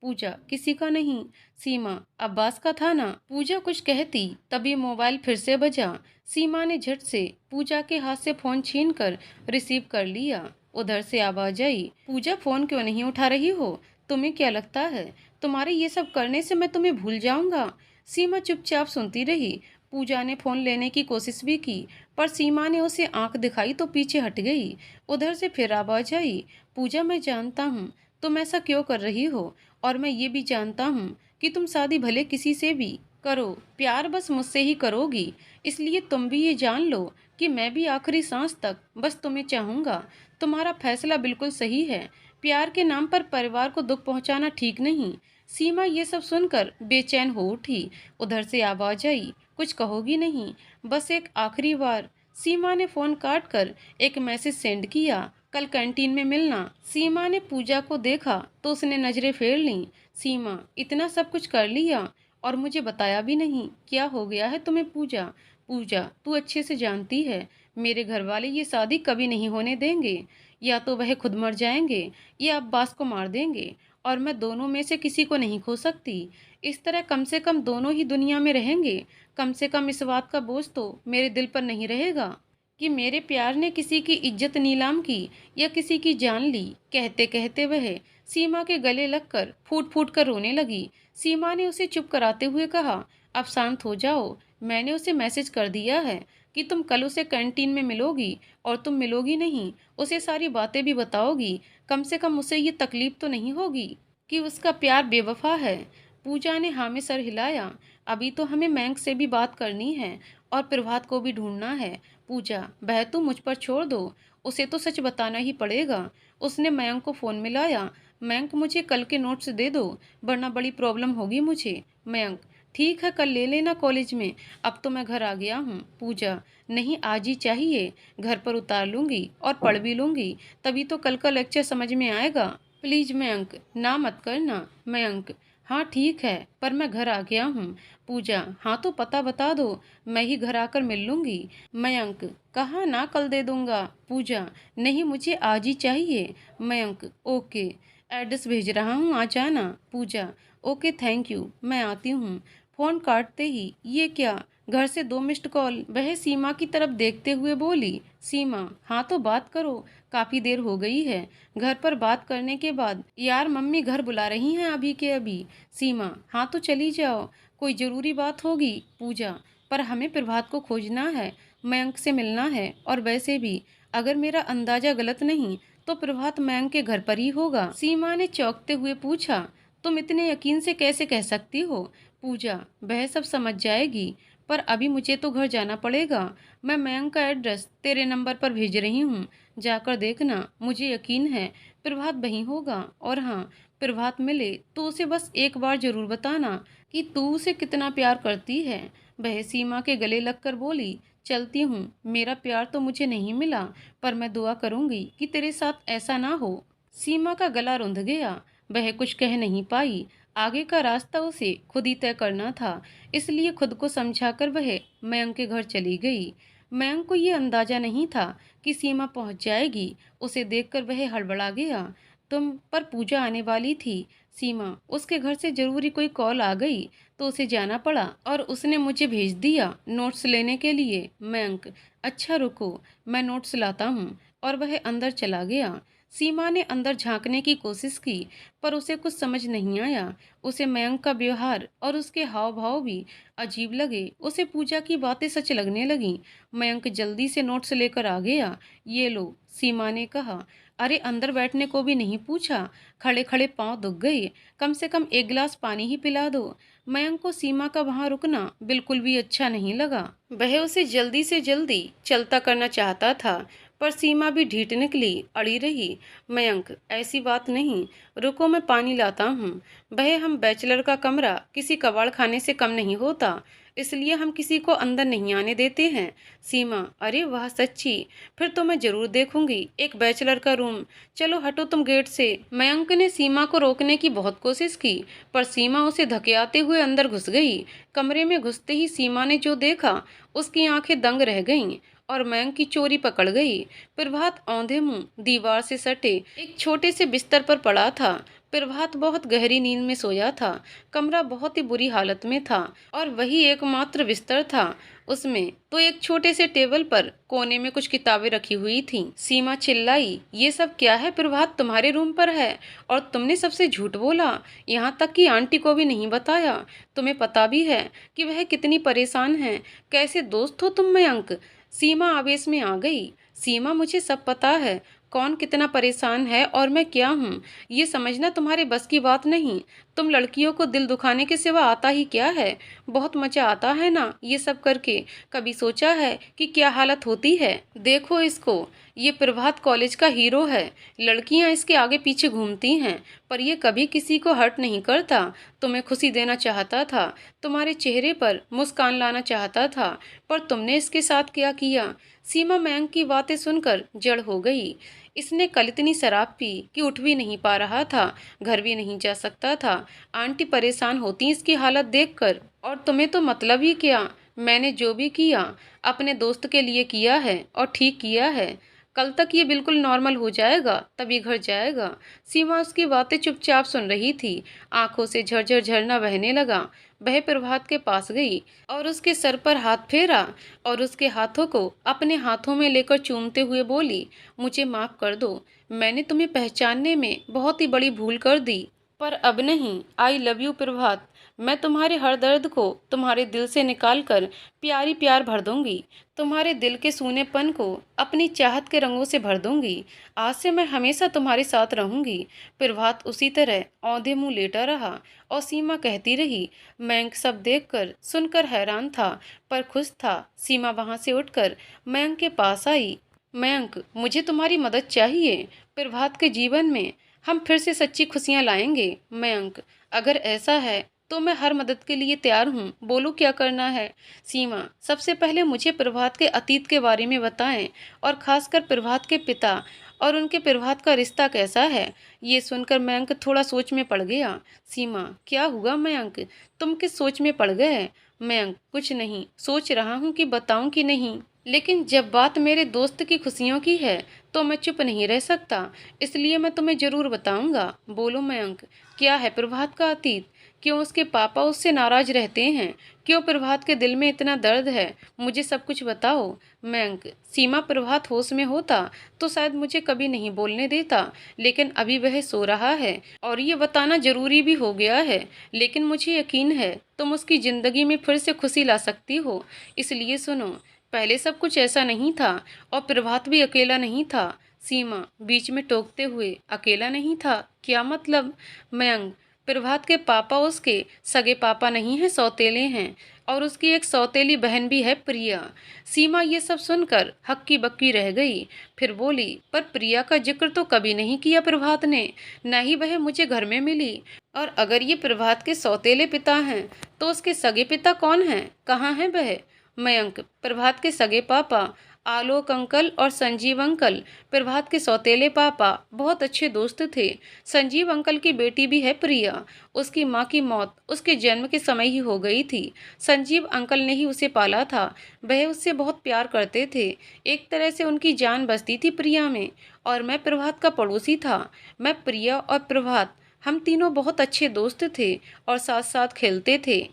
पूजा, किसी का नहीं। सीमा, अब्बास का था ना? पूजा कुछ कहती तभी मोबाइल फिर से बजा। सीमा ने झट से पूजा के हाथ से फोन छीनकर रिसीव कर लिया। उधर से आवाज आई, पूजा फोन क्यों नहीं उठा रही हो? तुम्हें क्या लगता है तुम्हारे ये सब करने से मैं तुम्हें भूल जाऊंगा? सीमा चुपचाप सुनती रही। पूजा ने फोन लेने की कोशिश भी की, पर सीमा ने उसे आंख दिखाई तो पीछे हट गई। उधर से फिर आवाज आई, पूजा मैं जानता हूँ तुम ऐसा क्यों कर रही हो, और मैं ये भी जानता हूँ कि तुम शादी भले किसी से भी करो, प्यार बस मुझसे ही करोगी। इसलिए तुम भी ये जान लो कि मैं भी आखिरी सांस तक बस तुम्हें चाहूंगा। तुम्हारा फैसला बिल्कुल सही है। प्यार के नाम पर परिवार को दुख पहुंचाना ठीक नहीं। सीमा ये सब सुनकर बेचैन हो उठी। उधर से आवाज आई, कुछ कहोगी नहीं? बस एक आखिरी बार। सीमा ने फोन काट कर एक मैसेज सेंड किया, कल कैंटीन में मिलना। सीमा ने पूजा को देखा तो उसने नजरें फेर लीं। सीमा, इतना सब कुछ कर लिया और मुझे बताया भी नहीं, क्या हो गया है तुम्हें पूजा? पूजा, तू अच्छे से जानती है मेरे घर वाले ये शादी कभी नहीं होने देंगे। या तो वह खुद मर जाएंगे या अब्बास को मार देंगे, और मैं दोनों में से किसी को नहीं खो सकती। इस तरह कम से कम दोनों ही दुनिया में रहेंगे। कम से कम इस बात का बोझ तो मेरे दिल पर नहीं रहेगा कि मेरे प्यार ने किसी की इज्जत नीलाम की या किसी की जान ली। कहते कहते वह सीमा के गले लगकर फूट फूट कर रोने लगी। सीमा ने उसे चुप कराते हुए कहा, अब शांत हो जाओ। मैंने उसे मैसेज कर दिया है कि तुम कल उसे कैंटीन में मिलोगी, और तुम मिलोगी नहीं, उसे सारी बातें भी बताओगी। कम से कम उसे ये तकलीफ तो नहीं होगी कि उसका प्यार बेवफा है। पूजा ने हाँ में सर हिलाया। अभी तो हमें मयंक से भी बात करनी है और प्रभात को भी ढूंढना है। पूजा, बह तू मुझ पर छोड़ दो, उसे तो सच बताना ही पड़ेगा। उसने मयंक को फ़ोन मिलाया। मयंक, मुझे कल के नोट्स दे दो, वरना बड़ी प्रॉब्लम होगी मुझे। मयंक, ठीक है, कल ले लेना कॉलेज में, अब तो मैं घर आ गया हूँ। पूजा, नहीं, आज ही चाहिए। घर पर उतार लूँगी और पढ़ भी लूँगी, तभी तो कल का लेक्चर समझ में आएगा। प्लीज मयंक, ना मत करना। मयंक, हाँ ठीक है, पर मैं घर आ गया हूँ। पूजा, हाँ तो पता बता दो, मैं ही घर आकर मिल लूँगी। मयंक, कहाँ ना कल दे दूँगा। पूजा, नहीं, मुझे आज ही चाहिए। मयंक, ओके, एड्रेस भेज रहा हूँ, आ जाना। पूजा, ओके, थैंक यू, मैं आती हूँ। फोन काटते ही, ये क्या, घर से 2 मिस्ड कॉल। वह सीमा की तरफ देखते हुए बोली, सीमा, हाँ तो बात करो, काफी देर हो गई है। घर पर बात करने के बाद, यार मम्मी घर बुला रही हैं अभी के अभी। सीमा, हाँ तो चली जाओ, कोई जरूरी बात होगी। पूजा, पर हमें प्रभात को खोजना है, मयंक से मिलना है, और वैसे भी अगर मेरा अंदाजा गलत नहीं तो प्रभात मयंक के घर पर ही होगा। सीमा ने चौंकते हुए पूछा, तुम इतने यकीन से कैसे कह सकती हो? पूजा, वह सब समझ जाएगी, पर अभी मुझे तो घर जाना पड़ेगा। मैं मयंक का एड्रेस तेरे नंबर पर भेज रही हूँ, जाकर देखना। मुझे यकीन है प्रभात वहीं होगा, और हाँ, प्रभात मिले तो उसे बस एक बार जरूर बताना कि तू उसे कितना प्यार करती है। वह सीमा के गले लगकर बोली, चलती हूँ, मेरा प्यार तो मुझे नहीं मिला, पर मैं दुआ करूंगी कि तेरे साथ ऐसा ना हो। सीमा का गला रुंध गया, वह कुछ कह नहीं पाई। आगे का रास्ता उसे खुद ही तय करना था, इसलिए खुद को समझाकर वह मयंक के घर चली गई। मयंक को ये अंदाजा नहीं था कि सीमा पहुंच जाएगी। उसे देखकर वह हड़बड़ा गया। तुम पर पूजा आने वाली थी। सीमा, उसके घर से जरूरी कोई कॉल आ गई तो उसे जाना पड़ा, और उसने मुझे भेज दिया नोट्स लेने के लिए। मयंक, अच्छा रुको, मैं नोट्स लाता हूँ, और वह अंदर चला गया। सीमा ने अंदर झांकने की कोशिश की, पर उसे कुछ समझ नहीं आया। उसे मयंक का व्यवहार और उसके हाव भाव भी अजीब लगे। उसे पूजा की बातें सच लगने लगीं। मयंक जल्दी से नोट्स लेकर आ गया। ये लो, सीमा ने कहा। अरे, अंदर बैठने को भी नहीं पूछा, खड़े खड़े पांव दुख गए। कम से कम एक गिलास पानी ही पिला दो। मयंक को सीमा का वहां रुकना बिल्कुल भी अच्छा नहीं लगा। वह उसे जल्दी से जल्दी चलता करना चाहता था, पर सीमा भी ढीठ निकली, अड़ी रही। मयंक, ऐसी बात नहीं, रुको मैं पानी लाता हूँ। वह हम बैचलर का कमरा किसी कबाड़ खाने से कम नहीं होता, इसलिए हम किसी को अंदर नहीं आने देते हैं। सीमा, अरे वाह, सच्ची, फिर तो मैं जरूर देखूंगी एक बैचलर का रूम। चलो हटो तुम गेट से। मयंक ने सीमा को रोकने की बहुत कोशिश की, पर सीमा उसे धकेलते हुए अंदर घुस गई। कमरे में घुसते ही सीमा ने जो देखा, उसकी आंखें दंग रह गईं और मयंक की चोरी पकड़ गई। प्रभात औंधे मुंह दीवार से सटे एक छोटे से बिस्तर पर पड़ा था। प्रभात बहुत गहरी नींद में सोया था। कमरा बहुत ही बुरी हालत में था, और वही एकमात्र बिस्तर था। उसमें तो एक छोटे से टेबल पर कोने में कुछ किताबें रखी हुई थीं। सीमा चिल्लाई, ये सब क्या है प्रभात? तुम्हारे रूम पर है, और तुमने सबसे झूठ बोला, यहाँ तक कि आंटी को भी नहीं बताया। तुम्हें पता भी है कि वह कितनी परेशान है। कैसे दोस्त हो तुम मयंक? सीमा आवेश में आ गई। सीमा, मुझे सब पता है, कौन कितना परेशान है और मैं क्या हूँ, ये समझना तुम्हारे बस की बात नहीं। तुम लड़कियों को दिल दुखाने के सिवा आता ही क्या है? बहुत मजा आता है ना ये सब करके? कभी सोचा है कि क्या हालत होती है? देखो इसको, ये प्रभात कॉलेज का हीरो है। लड़कियां इसके आगे पीछे घूमती हैं, पर ये कभी किसी को हर्ट नहीं करता। तुम्हें खुशी देना चाहता था, तुम्हारे चेहरे पर मुस्कान लाना चाहता था, पर तुमने इसके साथ क्या किया। सीमा मयंक की बातें सुनकर जड़ हो गई। इसने कल इतनी शराब पी कि उठ भी नहीं पा रहा था, घर भी नहीं जा सकता था। आंटी परेशान होती इसकी हालत देखकर। और तुम्हें तो मतलब ही क्या। मैंने जो भी किया अपने दोस्त के लिए किया है और ठीक किया है। कल तक ये बिल्कुल नॉर्मल हो जाएगा, तभी घर जाएगा। सीमा उसकी बातें चुपचाप सुन रही थी। आंखों से झरझर झरना बहने लगा। वह प्रभात के पास गई और उसके सर पर हाथ फेरा और उसके हाथों को अपने हाथों में लेकर चूमते हुए बोली, मुझे माफ कर दो। मैंने तुम्हें पहचानने में बहुत ही बड़ी भूल कर दी, पर अब नहीं। आई लव यू प्रभात। मैं तुम्हारे हर दर्द को तुम्हारे दिल से निकाल कर प्यारी प्यार भर दूंगी। तुम्हारे दिल के सूनेपन को अपनी चाहत के रंगों से भर दूंगी। आज से मैं हमेशा तुम्हारे साथ रहूंगी। प्रभात उसी तरह औंधे मुंह लेटा रहा और सीमा कहती रही। मयंक सब देखकर सुनकर हैरान था, पर खुश था। सीमा वहां से उठकर मयंक के पास आई। मयंक, मुझे तुम्हारी मदद चाहिए। प्रभात के जीवन में हम फिर से सच्ची खुशियां लाएंगे। मयंक, अगर ऐसा है तो मैं हर मदद के लिए तैयार हूँ। बोलो क्या करना है। सीमा, सबसे पहले मुझे प्रभात के अतीत के बारे में बताएं, और खासकर प्रभात के पिता और उनके प्रभात का रिश्ता कैसा है। ये सुनकर मयंक थोड़ा सोच में पड़ गया। सीमा, क्या हुआ मयंक, तुम किस सोच में पड़ गए। मयंक, कुछ नहीं, सोच रहा हूँ कि बताऊँ कि नहीं, लेकिन जब बात मेरे दोस्त की खुशियों की है तो मैं चुप नहीं रह सकता, इसलिए मैं तुम्हें जरूर बताऊंगा। बोलो मयंक, क्या है प्रभात का अतीत। क्यों उसके पापा उससे नाराज रहते हैं। क्यों प्रभात के दिल में इतना दर्द है। मुझे सब कुछ बताओ। मयंक, सीमा, प्रभात होश में होता तो शायद मुझे कभी नहीं बोलने देता, लेकिन अभी वह सो रहा है और ये बताना जरूरी भी हो गया है। लेकिन मुझे यकीन है तुम उसकी जिंदगी में फिर से खुशी ला सकती हो, इसलिए सुनो। पहले सब कुछ ऐसा नहीं था और प्रभात भी अकेला नहीं था। सीमा, बीच में टोकते हुए, अकेला नहीं था क्या मतलब। मयंक, प्रभात के पापा उसके सगे पापा नहीं हैं, सौतेले हैं, और उसकी एक सौतेली बहन भी है, प्रिया। सीमा ये सब सुनकर हक्की बक्की रह गई। फिर बोली, पर प्रिया का जिक्र तो कभी नहीं किया प्रभात ने, न ही वह मुझे घर में मिली। और अगर ये प्रभात के सौतेले पिता हैं तो उसके सगे पिता कौन हैं, कहाँ हैं वह। मयंक, प्रभात के सगे पापा आलोक अंकल और संजीव अंकल प्रभात के सौतेले पापा बहुत अच्छे दोस्त थे। संजीव अंकल की बेटी भी है प्रिया। उसकी माँ की मौत उसके जन्म के समय ही हो गई थी। संजीव अंकल ने ही उसे पाला था। वह उससे बहुत प्यार करते थे। एक तरह से उनकी जान बसती थी प्रिया में। और मैं प्रभात का पड़ोसी था। मैं, प्रिया और प्रभात, हम तीनों बहुत अच्छे दोस्त थे और साथ साथ खेलते थे।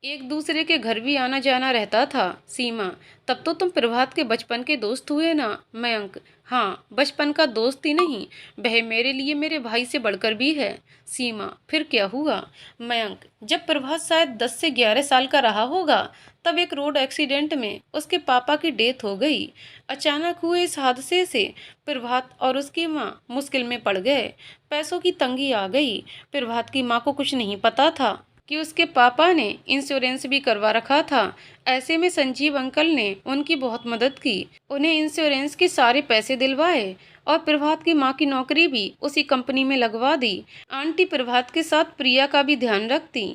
एक दूसरे के घर भी आना जाना रहता था। सीमा, तब तो तुम प्रभात के बचपन के दोस्त हुए ना। मयंक, हाँ, बचपन का दोस्त ही नहीं, वह मेरे लिए मेरे भाई से बढ़कर भी है। सीमा, फिर क्या हुआ। मयंक, जब प्रभात शायद 10 से 11 साल का रहा होगा, तब एक रोड एक्सीडेंट में उसके पापा की डेथ हो गई। अचानक हुए इस हादसे से प्रभात और उसकी माँ मुश्किल में पड़ गए। पैसों की तंगी आ गई। प्रभात की माँ को कुछ नहीं पता था कि उसके पापा ने इंश्योरेंस भी करवा रखा था। ऐसे में संजीव अंकल ने उनकी बहुत मदद की, उन्हें इंश्योरेंस के सारे पैसे दिलवाए और प्रभात की माँ की नौकरी भी उसी कंपनी में लगवा दी। आंटी प्रभात के साथ प्रिया का भी ध्यान रखती।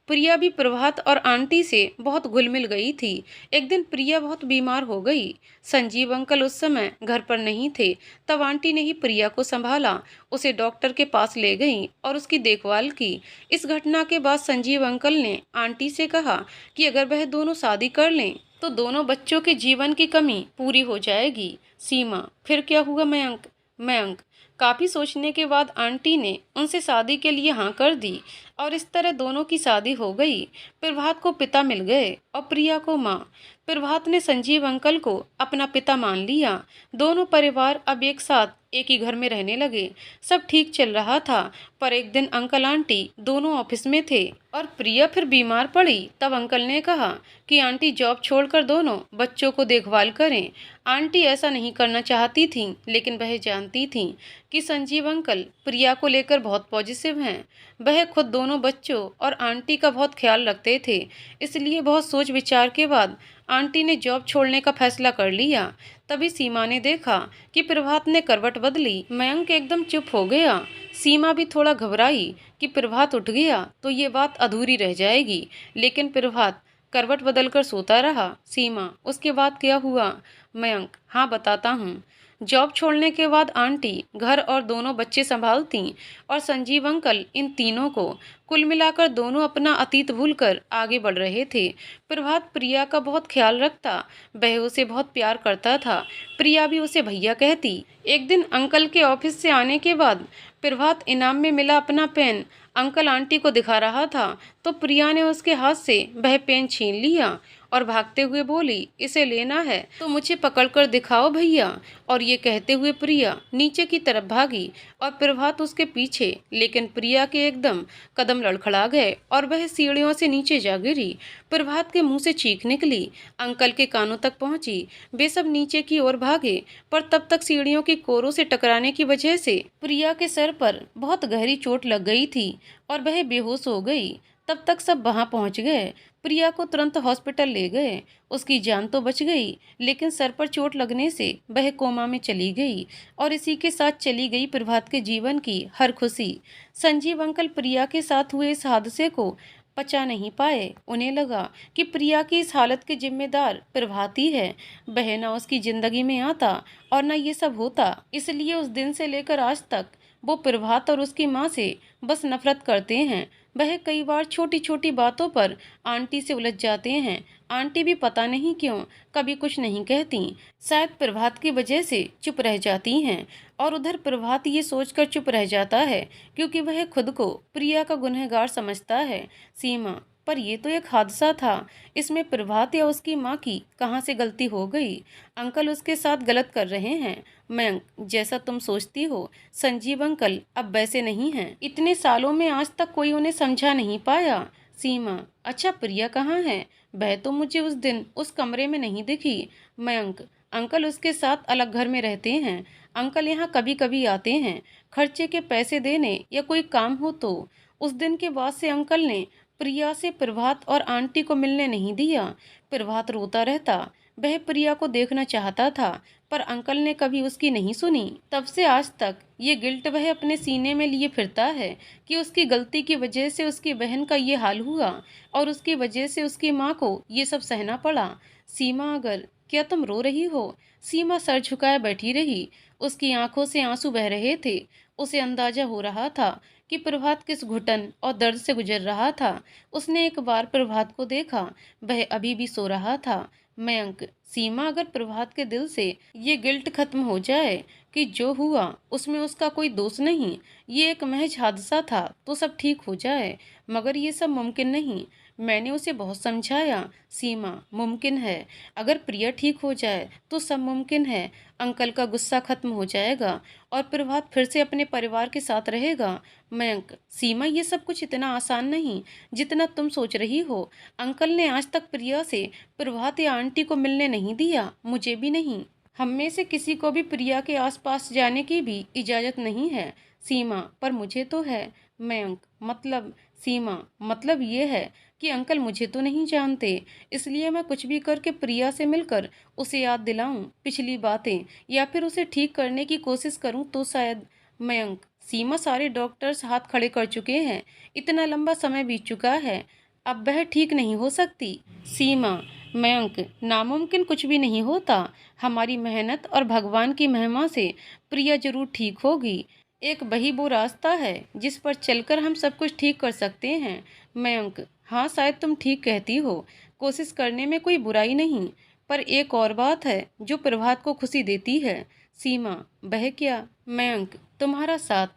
प्रिया भी प्रभात और आंटी से बहुत घुल मिल गई थी। एक दिन प्रिया बहुत बीमार हो गई। संजीव अंकल उस समय घर पर नहीं थे, तब आंटी ने ही प्रिया को संभाला, उसे डॉक्टर के पास ले गई और उसकी देखभाल की। इस घटना के बाद संजीव अंकल ने आंटी से कहा कि अगर वह दोनों शादी कर लें तो दोनों बच्चों के जीवन की कमी पूरी हो जाएगी। सीमा, फिर क्या हुआ मयंक। मयंक, काफी सोचने के बाद आंटी ने उनसे शादी के लिए हाँ कर दी और इस तरह दोनों की शादी हो गई। प्रभात को पिता मिल गए और प्रिया को माँ। प्रभात ने संजीव अंकल को अपना पिता मान लिया। दोनों परिवार अब एक साथ एक ही घर में रहने लगे। सब ठीक चल रहा था, पर एक दिन अंकल आंटी दोनों ऑफिस में थे और प्रिया फिर बीमार पड़ी। तब अंकल ने कहा कि आंटी जॉब छोड़कर दोनों बच्चों को देखभाल करें। आंटी ऐसा नहीं करना चाहती थीं, लेकिन वह जानती थीं कि संजीव अंकल प्रिया को लेकर बहुत पॉजिटिव हैं। वह खुद दोनों बच्चों और आंटी का बहुत ख्याल रखते थे, इसलिए बहुत सोच विचार के बाद आंटी ने जॉब छोड़ने का फैसला कर लिया। तभी सीमा ने देखा कि प्रभात ने करवट बदली। मयंक एकदम चुप हो गया। सीमा भी थोड़ा घबराई कि प्रभात उठ गया तो ये बात अधूरी रह जाएगी, लेकिन प्रभात करवट बदलकर सोता रहा। सीमा, उसके बाद क्या हुआ? मयंक, हाँ बताता हूँ। जॉब छोड़ने के बाद आंटी घर और दोनों बच्चे संभालती और संजीव अंकल इन तीनों को, कुल मिलाकर दोनों अपना अतीत भूलकर आगे बढ़ रहे थे। प्रभात प्रिया का बहुत ख्याल रखता, वह उसे बहुत प्यार करता था। प्रिया भी उसे भैया कहती। एक दिन अंकल के ऑफिस से आने के बाद प्रभात इनाम में मिला अपना पेन अंकल आंटी को दिखा रहा था, तो प्रिया ने उसके हाथ से वह पेन छीन लिया और भागते हुए बोली, इसे लेना है तो मुझे पकड़कर दिखाओ भैया। और ये कहते हुए प्रिया नीचे की तरफ भागी और प्रभात उसके पीछे, लेकिन प्रिया के एकदम कदम लड़खड़ा गए और वह सीढ़ियों से नीचे जा गिरी। प्रभात के मुंह से चीख निकली, अंकल के कानों तक पहुंची। वे सब नीचे की ओर भागे, पर तब तक सीढ़ियों की कोरों से टकराने की वजह से प्रिया के सर पर बहुत गहरी चोट लग गई थी और वह बेहोश हो गई। तब तक सब वहां पहुंच गए। प्रिया को तुरंत हॉस्पिटल ले गए। उसकी जान तो बच गई, लेकिन सर पर चोट लगने से वह कोमा में चली गई और इसी के साथ चली गई प्रभात के जीवन की हर खुशी। संजीव अंकल प्रिया के साथ हुए इस हादसे को पचा नहीं पाए। उन्हें लगा कि प्रिया की इस हालत के जिम्मेदार प्रभात ही है। वह न उसकी जिंदगी में आता और न ये सब होता। इसलिए उस दिन से लेकर आज तक वो प्रभात और उसकी माँ से बस नफरत करते हैं। वह कई बार छोटी छोटी बातों पर आंटी से उलझ जाते हैं। आंटी भी पता नहीं क्यों कभी कुछ नहीं कहती, शायद प्रभात की वजह से चुप रह जाती हैं। और उधर प्रभात ये सोचकर चुप रह जाता है क्योंकि वह खुद को प्रिया का गुनहगार समझता है। सीमा, पर यह तो एक हादसा था, इसमें प्रभात या उसकी माँ की कहाँ से गलती हो गई? अंकल उसके साथ गलत कर रहे हैं। मयंक, जैसा तुम सोचती हो संजीव अंकल अब वैसे नहीं हैं। इतने सालों में आज तक कोई उन्हें समझा नहीं पाया। सीमा, अच्छा प्रिया कहाँ है? वह तो मुझे उस दिन उस कमरे में नहीं दिखी। मयंक, अंकल उसके साथ अलग घर में रहते हैं। अंकल यहाँ कभी कभी आते हैं, खर्चे के पैसे देने या कोई काम हो तो। उस दिन के बाद से अंकल ने प्रिया से प्रभात और आंटी को मिलने नहीं दिया। प्रभात रोता रहता, वह प्रिया को देखना चाहता था, पर अंकल ने कभी उसकी नहीं सुनी। तब से आज तक ये गिल्ट वह अपने सीने में लिए फिरता है कि उसकी गलती की वजह से उसकी बहन का ये हाल हुआ और उसकी वजह से उसकी माँ को ये सब सहना पड़ा। सीमा, अगर क्या तुम रो रही हो? सीमा सर झुकाए बैठी रही। उसकी आंखों से आंसू बह रहे थे। उसे अंदाजा हो रहा था कि प्रभात किस घुटन और दर्द से गुजर रहा था। उसने एक बार प्रभात को देखा, वह अभी भी सो रहा था। मयंक, सीमा, अगर प्रभात के दिल से ये गिल्ट खत्म हो जाए कि जो हुआ उसमें उसका कोई दोष नहीं, ये एक महज हादसा था, तो सब ठीक हो जाए। मगर ये सब मुमकिन नहीं। मैंने उसे बहुत समझाया। सीमा, मुमकिन है। अगर प्रिया ठीक हो जाए तो सब मुमकिन है। अंकल का गुस्सा खत्म हो जाएगा और प्रभात फिर से अपने परिवार के साथ रहेगा। मयंक, सीमा, ये सब कुछ इतना आसान नहीं जितना तुम सोच रही हो। अंकल ने आज तक प्रिया से प्रभात या आंटी को मिलने नहीं दिया, मुझे भी नहीं। हम में से किसी को भी प्रिया के आसपास जाने की भी इजाजत नहीं है। सीमा, पर मुझे तो है। मयंक, मतलब? सीमा, मतलब ये है कि अंकल मुझे तो नहीं जानते, इसलिए मैं कुछ भी करके प्रिया से मिलकर उसे याद दिलाऊं पिछली बातें, या फिर उसे ठीक करने की कोशिश करूं तो शायद। मयंक, सीमा, सारे डॉक्टर्स हाथ खड़े कर चुके हैं, इतना लंबा समय बीत चुका है, अब वह ठीक नहीं हो सकती। सीमा, मयंक, नामुमकिन कुछ भी नहीं होता। हमारी मेहनत और भगवान की महिमा से प्रिया जरूर ठीक होगी। एक वही वो रास्ता है जिस पर चलकर हम सब कुछ ठीक कर सकते हैं। मयंक, हाँ शायद तुम ठीक कहती हो, कोशिश करने में कोई बुराई नहीं। पर एक और बात है जो प्रभात को खुशी देती है। सीमा, वह क्या? मयंक, तुम्हारा साथ।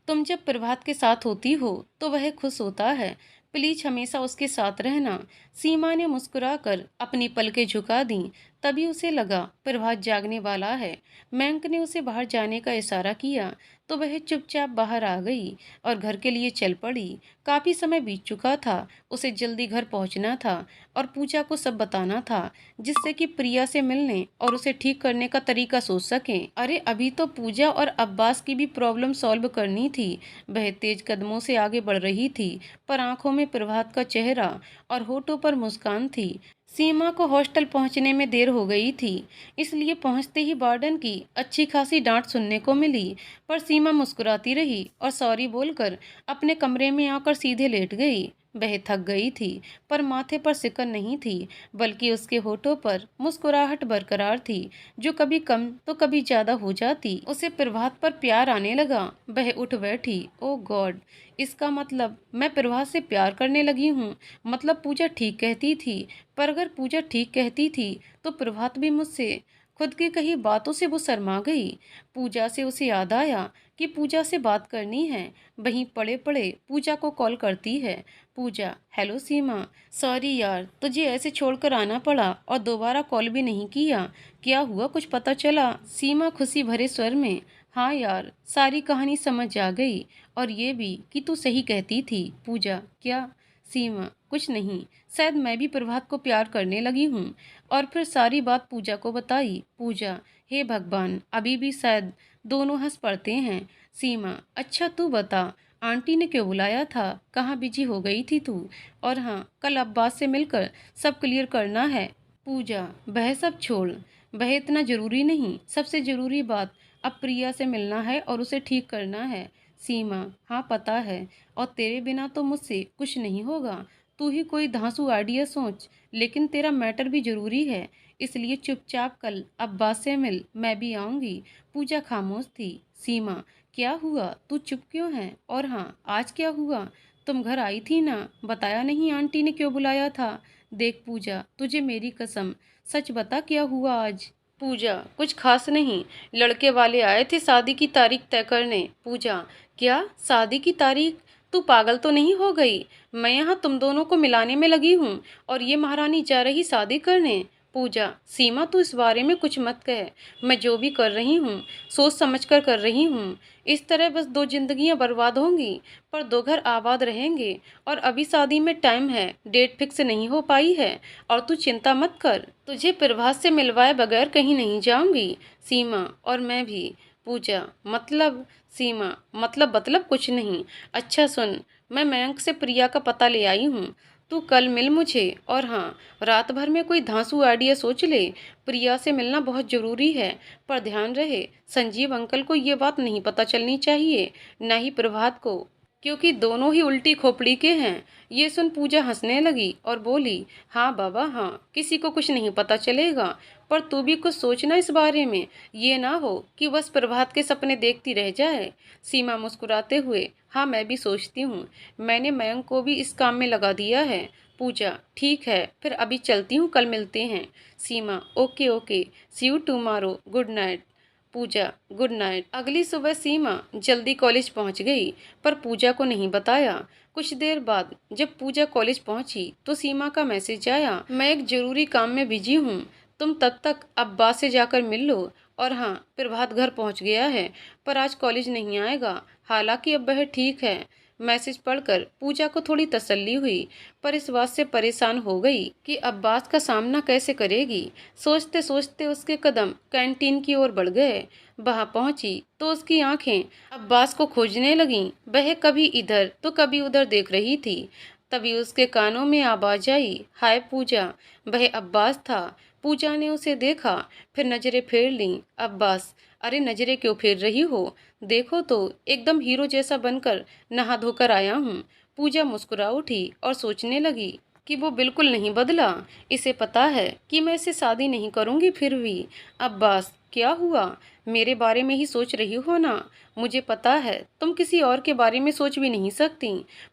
तुम जब प्रभात के साथ होती हो तो वह खुश होता है। प्लीज हमेशा उसके साथ रहना। सीमा ने मुस्कुराकर अपनी पलकें झुका दी। तभी उसे लगा प्रभात जागने वाला है। मयंक ने उसे बाहर जाने का इशारा किया तो वह चुपचाप बाहर आ गई और घर के लिए चल पड़ी। काफी समय बीत चुका था, उसे जल्दी घर पहुंचना था और पूजा को सब बताना था, जिससे कि प्रिया से मिलने और उसे ठीक करने का तरीका सोच सके। अरे अभी तो पूजा और अब्बास की भी प्रॉब्लम सॉल्व करनी थी। वह तेज कदमों से आगे बढ़ रही थी, पर आंखों में प्रभात का चेहरा और होठों पर मुस्कान थी। सीमा को हॉस्टल पहुंचने में देर हो गई थी, इसलिए पहुंचते ही वार्डन की अच्छी खासी डांट सुनने को मिली। पर सीमा मुस्कुराती रही और सॉरी बोलकर अपने कमरे में आकर सीधे लेट गई। वह थक गई थी, पर माथे पर सिकन नहीं थी, बल्कि उसके होठों पर मुस्कुराहट बरकरार थी, जो कभी कम तो कभी ज्यादा हो जाती। उसे प्रभात पर प्यार आने लगा। वह उठ बैठी। ओ गॉड, इसका मतलब मैं प्रभात से प्यार करने लगी हूँ। मतलब पूजा ठीक कहती थी। पर अगर पूजा ठीक कहती थी तो प्रभात भी मुझसे खुद की कही बातों से वो शर्मा गई। पूजा से उसे याद आया कि पूजा से बात करनी है। वहीं पड़े पड़े पूजा को कॉल करती है। पूजा, हेलो सीमा, सॉरी यार तुझे ऐसे छोड़कर आना पड़ा और दोबारा कॉल भी नहीं किया। क्या हुआ, कुछ पता चला? सीमा खुशी भरे स्वर में, हाँ यार, सारी कहानी समझ आ गई, और ये भी कि तू सही कहती थी। पूजा, क्या? सीमा, कुछ नहीं, शायद मैं भी प्रभात को प्यार करने लगी हूँ। और फिर सारी बात पूजा को बताई। पूजा, हे भगवान, अभी भी शायद दोनों हंस पड़ते हैं। सीमा, अच्छा तू बता, आंटी ने क्यों बुलाया था? कहाँ बिजी हो गई थी तू? और हाँ, कल अब्बास से मिलकर सब क्लियर करना है। पूजा, वह सब छोड़, वह इतना जरूरी नहीं। सबसे जरूरी बात अब प्रिया से मिलना है और उसे ठीक करना है। सीमा, हाँ पता है, और तेरे बिना तो मुझसे कुछ नहीं होगा। तू ही कोई धांसू आइडिया सोच, लेकिन तेरा मैटर भी जरूरी है, इसलिए चुपचाप कल अब्बास से मिल, मैं भी आऊंगी। पूजा खामोश थी। सीमा, क्या हुआ, तू चुप क्यों है? और हाँ, आज क्या हुआ? तुम घर आई थी ना, बताया नहीं आंटी ने क्यों बुलाया था? देख पूजा, तुझे मेरी कसम, सच बता क्या हुआ आज? पूजा, कुछ खास नहीं, लड़के वाले आए थे शादी की तारीख तय करने। पूजा, क्या शादी की तारीख? तू पागल तो नहीं हो गई? मैं यहाँ तुम दोनों को मिलाने में लगी हूँ और ये महारानी जा रही शादी करने। पूजा, सीमा तू इस बारे में कुछ मत कह। मैं जो भी कर रही हूँ सोच समझ कर रही हूँ। इस तरह बस दो जिंदगियां बर्बाद होंगी, पर दो घर आबाद रहेंगे। और अभी शादी में टाइम है, डेट फिक्स नहीं हो पाई है। और तू चिंता मत कर, तुझे प्रभास से मिलवाए बगैर कहीं नहीं जाऊंगी। सीमा, और मैं भी। पूजा, मतलब? सीमा, मतलब कुछ नहीं। अच्छा सुन, मैं मयंक से प्रिया का पता ले आई हूँ। तू कल मिल मुझे, और हाँ, रात भर में कोई धांसू आइडिया सोच ले। प्रिया से मिलना बहुत जरूरी है, पर ध्यान रहे संजीव अंकल को ये बात नहीं पता चलनी चाहिए, न ही प्रभात को, क्योंकि दोनों ही उल्टी खोपड़ी के हैं। ये सुन पूजा हंसने लगी और बोली, हाँ बाबा हाँ, किसी को कुछ नहीं पता चलेगा। पर तू भी कुछ सोचना इस बारे में, ये ना हो कि बस प्रभात के सपने देखती रह जाए। सीमा मुस्कुराते हुए, हाँ मैं भी सोचती हूँ, मैंने मयंक को भी इस काम में लगा दिया है। पूजा, ठीक है, फिर अभी चलती हूँ, कल मिलते हैं। Seema, okay okay, see you tomorrow, good night. Pooja, good night. अगली सुबह सीमा जल्दी कॉलेज पहुंच गई, पर पूजा को नहीं बताया। कुछ देर बाद जब पूजा कॉलेज पहुंची तो सीमा का मैसेज आया, मैं एक जरूरी काम में बिजी हूँ, तुम तब तक अब्बास से जाकर मिल लो। और हाँ, प्रभात घर पहुंच गया है, पर आज कॉलेज नहीं आएगा, हालांकि अब वह ठीक है। मैसेज पढ़कर पूजा को थोड़ी तसल्ली हुई, पर इस बात से परेशान हो गई कि अब्बास का सामना कैसे करेगी। सोचते सोचते उसके कदम कैंटीन की ओर बढ़ गए। वहां पहुंची तो उसकी आंखें अब्बास को खोजने लगीं। वह कभी इधर तो कभी उधर देख रही थी। तभी उसके कानों में आवाज आई, हाय पूजा। वह अब्बास था। पूजा ने उसे देखा, फिर नजरें फेर लीं। अब्बास, अरे नजरें क्यों फेर रही हो? देखो तो, एकदम हीरो जैसा बनकर नहा धोकर आया हूँ। पूजा मुस्कुरा उठी और सोचने लगी कि वो बिल्कुल नहीं बदला। इसे पता है कि मैं इससे शादी नहीं करूंगी फिर भी। अब्बास, क्या हुआ? मेरे बारे में ही सोच रही हो ना? मुझे पता है तुम किसी और के बारे में सोच भी नहीं सकती।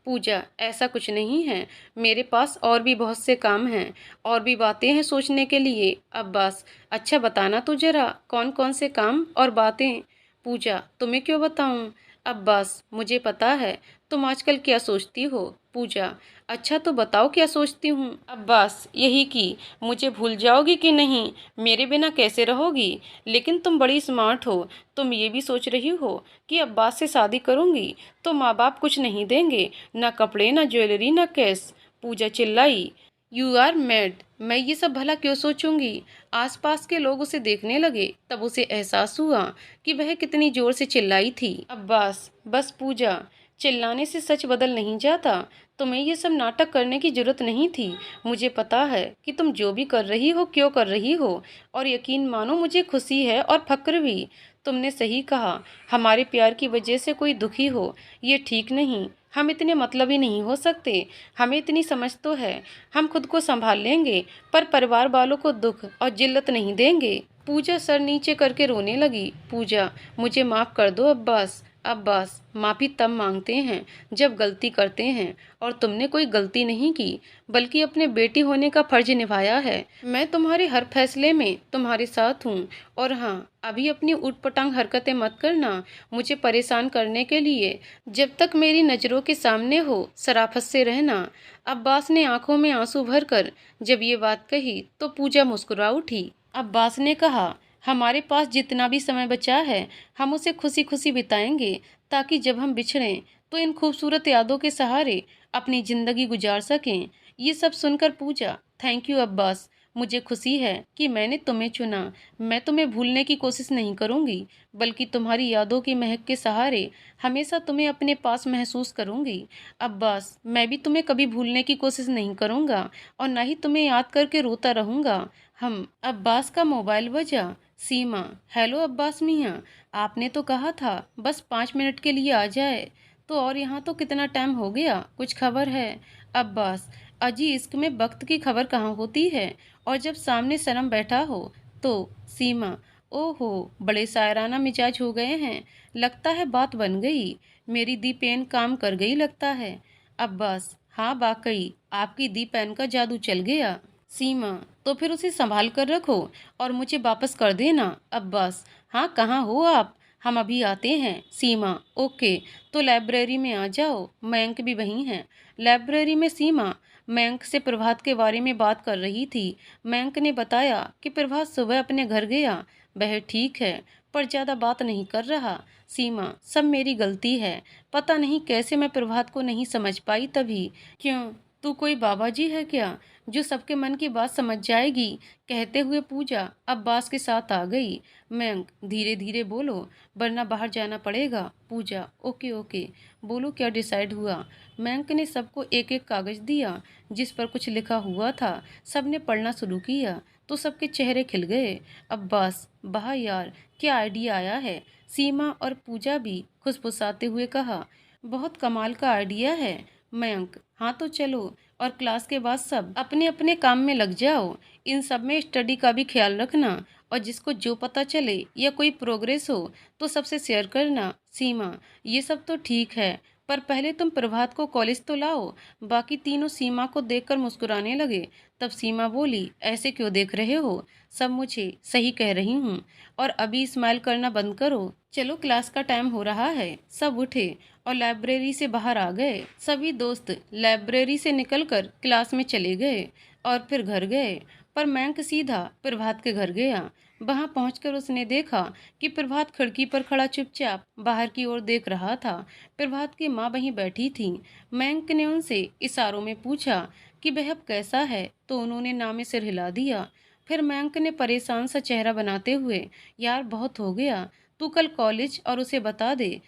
पूजा, ऐसा कुछ नहीं है, मेरे पास और भी बहुत से काम हैं, और भी बातें हैं सोचने के लिए। अब्बास, अच्छा बताना तो जरा, कौन कौन से काम और बातें? पूजा, तुम्हें क्यों बताऊं? अब्बास, मुझे पता है तुम आजकल क्या सोचती हो। पूजा, अच्छा तो बताओ क्या सोचती हूँ। अब्बास, यही कि मुझे भूल जाओगी कि नहीं, मेरे बिना कैसे रहोगी। लेकिन तुम बड़ी स्मार्ट हो, तुम ये भी सोच रही हो कि अब्बास से शादी करूंगी तो माँ बाप कुछ नहीं देंगे, ना कपड़े, ना ज्वेलरी, ना कैश। पूजा चिल्लाई, यू आर मैड, मैं ये सब भला क्यों सोचूंगी? आसपास के लोग उसे देखने लगे, तब उसे एहसास हुआ कि वह कितनी जोर से चिल्लाई थी। अब्बास, बस पूजा, चिल्लाने से सच बदल नहीं जाता। तुम्हें ये सब नाटक करने की जरूरत नहीं थी। मुझे पता है कि तुम जो भी कर रही हो क्यों कर रही हो, और यकीन मानो मुझे खुशी है और फक्र भी। तुमने सही कहा, हमारे प्यार की वजह से कोई दुखी हो ये ठीक नहीं। हम इतने मतलबी नहीं हो सकते। हमें इतनी समझ तो है, हम खुद को संभाल लेंगे, पर परिवार वालों को दुख और जिल्लत नहीं देंगे। पूजा सर नीचे करके रोने लगी। पूजा, मुझे माफ़ कर दो अब्बास। अब्बास, माफ़ी तब मांगते हैं जब गलती करते हैं, और तुमने कोई गलती नहीं की, बल्कि अपने बेटी होने का फर्ज निभाया है। मैं तुम्हारे हर फैसले में तुम्हारे साथ हूँ। और हाँ, अभी अपनी ऊटपटांग हरकतें मत करना मुझे परेशान करने के लिए। जब तक मेरी नज़रों के सामने हो शराफत से रहना। अब्बास ने आंखों में आंसू भरकर जब ये बात कही तो पूजा मुस्कुरा उठी। अब्बास ने कहा, हमारे पास जितना भी समय बचा है हम उसे खुशी खुशी बिताएंगे, ताकि जब हम बिछड़ें तो इन खूबसूरत यादों के सहारे अपनी ज़िंदगी गुजार सकें। ये सब सुनकर पूजा, थैंक यू अब्बास। मुझे खुशी है कि मैंने तुम्हें चुना। मैं तुम्हें भूलने की कोशिश नहीं करूंगी, बल्कि तुम्हारी यादों की महक के सहारे हमेशा तुम्हें अपने पास महसूस करूंगी। अब्बास, मैं भी तुम्हें कभी भूलने की कोशिश नहीं करूंगा, और ना ही तुम्हें याद करके रोता रहूंगा। हम अब्बास का मोबाइल बजा। सीमा, हेलो अब्बास मियाँ, आपने तो कहा था बस 5 मिनट के लिए आ जाए, तो और यहाँ तो कितना टाइम हो गया, कुछ खबर है? अब्बास, अजी इश्क में वक्त की खबर कहाँ होती है, और जब सामने सनम बैठा हो तो। सीमा, ओहो, बड़े शायराना मिजाज हो गए हैं। लगता है बात बन गई, मेरी दी पेन काम कर गई लगता है। अब्बास, हाँ वाकई आपकी दी पेन का जादू चल गया। सीमा, तो फिर उसे संभाल कर रखो और मुझे वापस कर देना। अब्बास, हाँ कहाँ हो आप, हम अभी आते हैं। सीमा, ओके, तो लाइब्रेरी में आ जाओ, मयंक भी वहीं है। लाइब्रेरी में सीमा मयंक से प्रभात के बारे में बात कर रही थी। मयंक ने बताया कि प्रभात सुबह अपने घर गया, वह ठीक है, पर ज़्यादा बात नहीं कर रहा। सीमा, सब मेरी गलती है, पता नहीं कैसे मैं प्रभात को नहीं समझ पाई तभी। क्यों, तू कोई बाबा जी है क्या जो सबके मन की बात समझ जाएगी? कहते हुए पूजा अब्बास के साथ आ गई। मयंक, धीरे धीरे बोलो वरना बाहर जाना पड़ेगा। पूजा, ओके ओके, बोलो क्या डिसाइड हुआ? मयंक ने सबको एक एक कागज दिया जिस पर कुछ लिखा हुआ था। सबने पढ़ना शुरू किया तो सबके चेहरे खिल गए। अब्बास, वाह यार, क्या आइडिया आया है। सीमा और पूजा भी खुशफुसाते हुए कहा, बहुत कमाल का आइडिया है। मयंक, हाँ तो चलो, और क्लास के बाद सब अपने अपने काम में लग जाओ। इन सब में स्टडी का भी ख्याल रखना, और जिसको जो पता चले या कोई प्रोग्रेस हो तो सबसे शेयर करना। सीमा, ये सब तो ठीक है, पर पहले तुम प्रभात को कॉलेज तो लाओ। बाकी तीनों सीमा को देखकर मुस्कुराने लगे। तब सीमा बोली, ऐसे क्यों देख रहे हो, सब मुझे सही कह रही हूँ, और अभी स्माइल करना बंद करो। चलो क्लास का टाइम हो रहा है। सब उठे और लाइब्रेरी से बाहर आ गए। सभी दोस्त लाइब्रेरी से निकलकर क्लास में चले गए और फिर घर गए। पर मयंक सीधा प्रभात के घर गया। वहां पहुंचकर उसने देखा कि प्रभात खिड़की पर खड़ा चुपचाप बाहर की ओर देख रहा था। प्रभात की माँ वहीं बैठी थी। मयंक ने उनसे इशारों में पूछा कि वह अब कैसा है, तो उन्होंने ना में सिर हिला दिया। फिर मयंक ने परेशान सा चेहरा बनाते हुए, यार बहुत हो गया, तू कल कॉलेज और उसे बता दे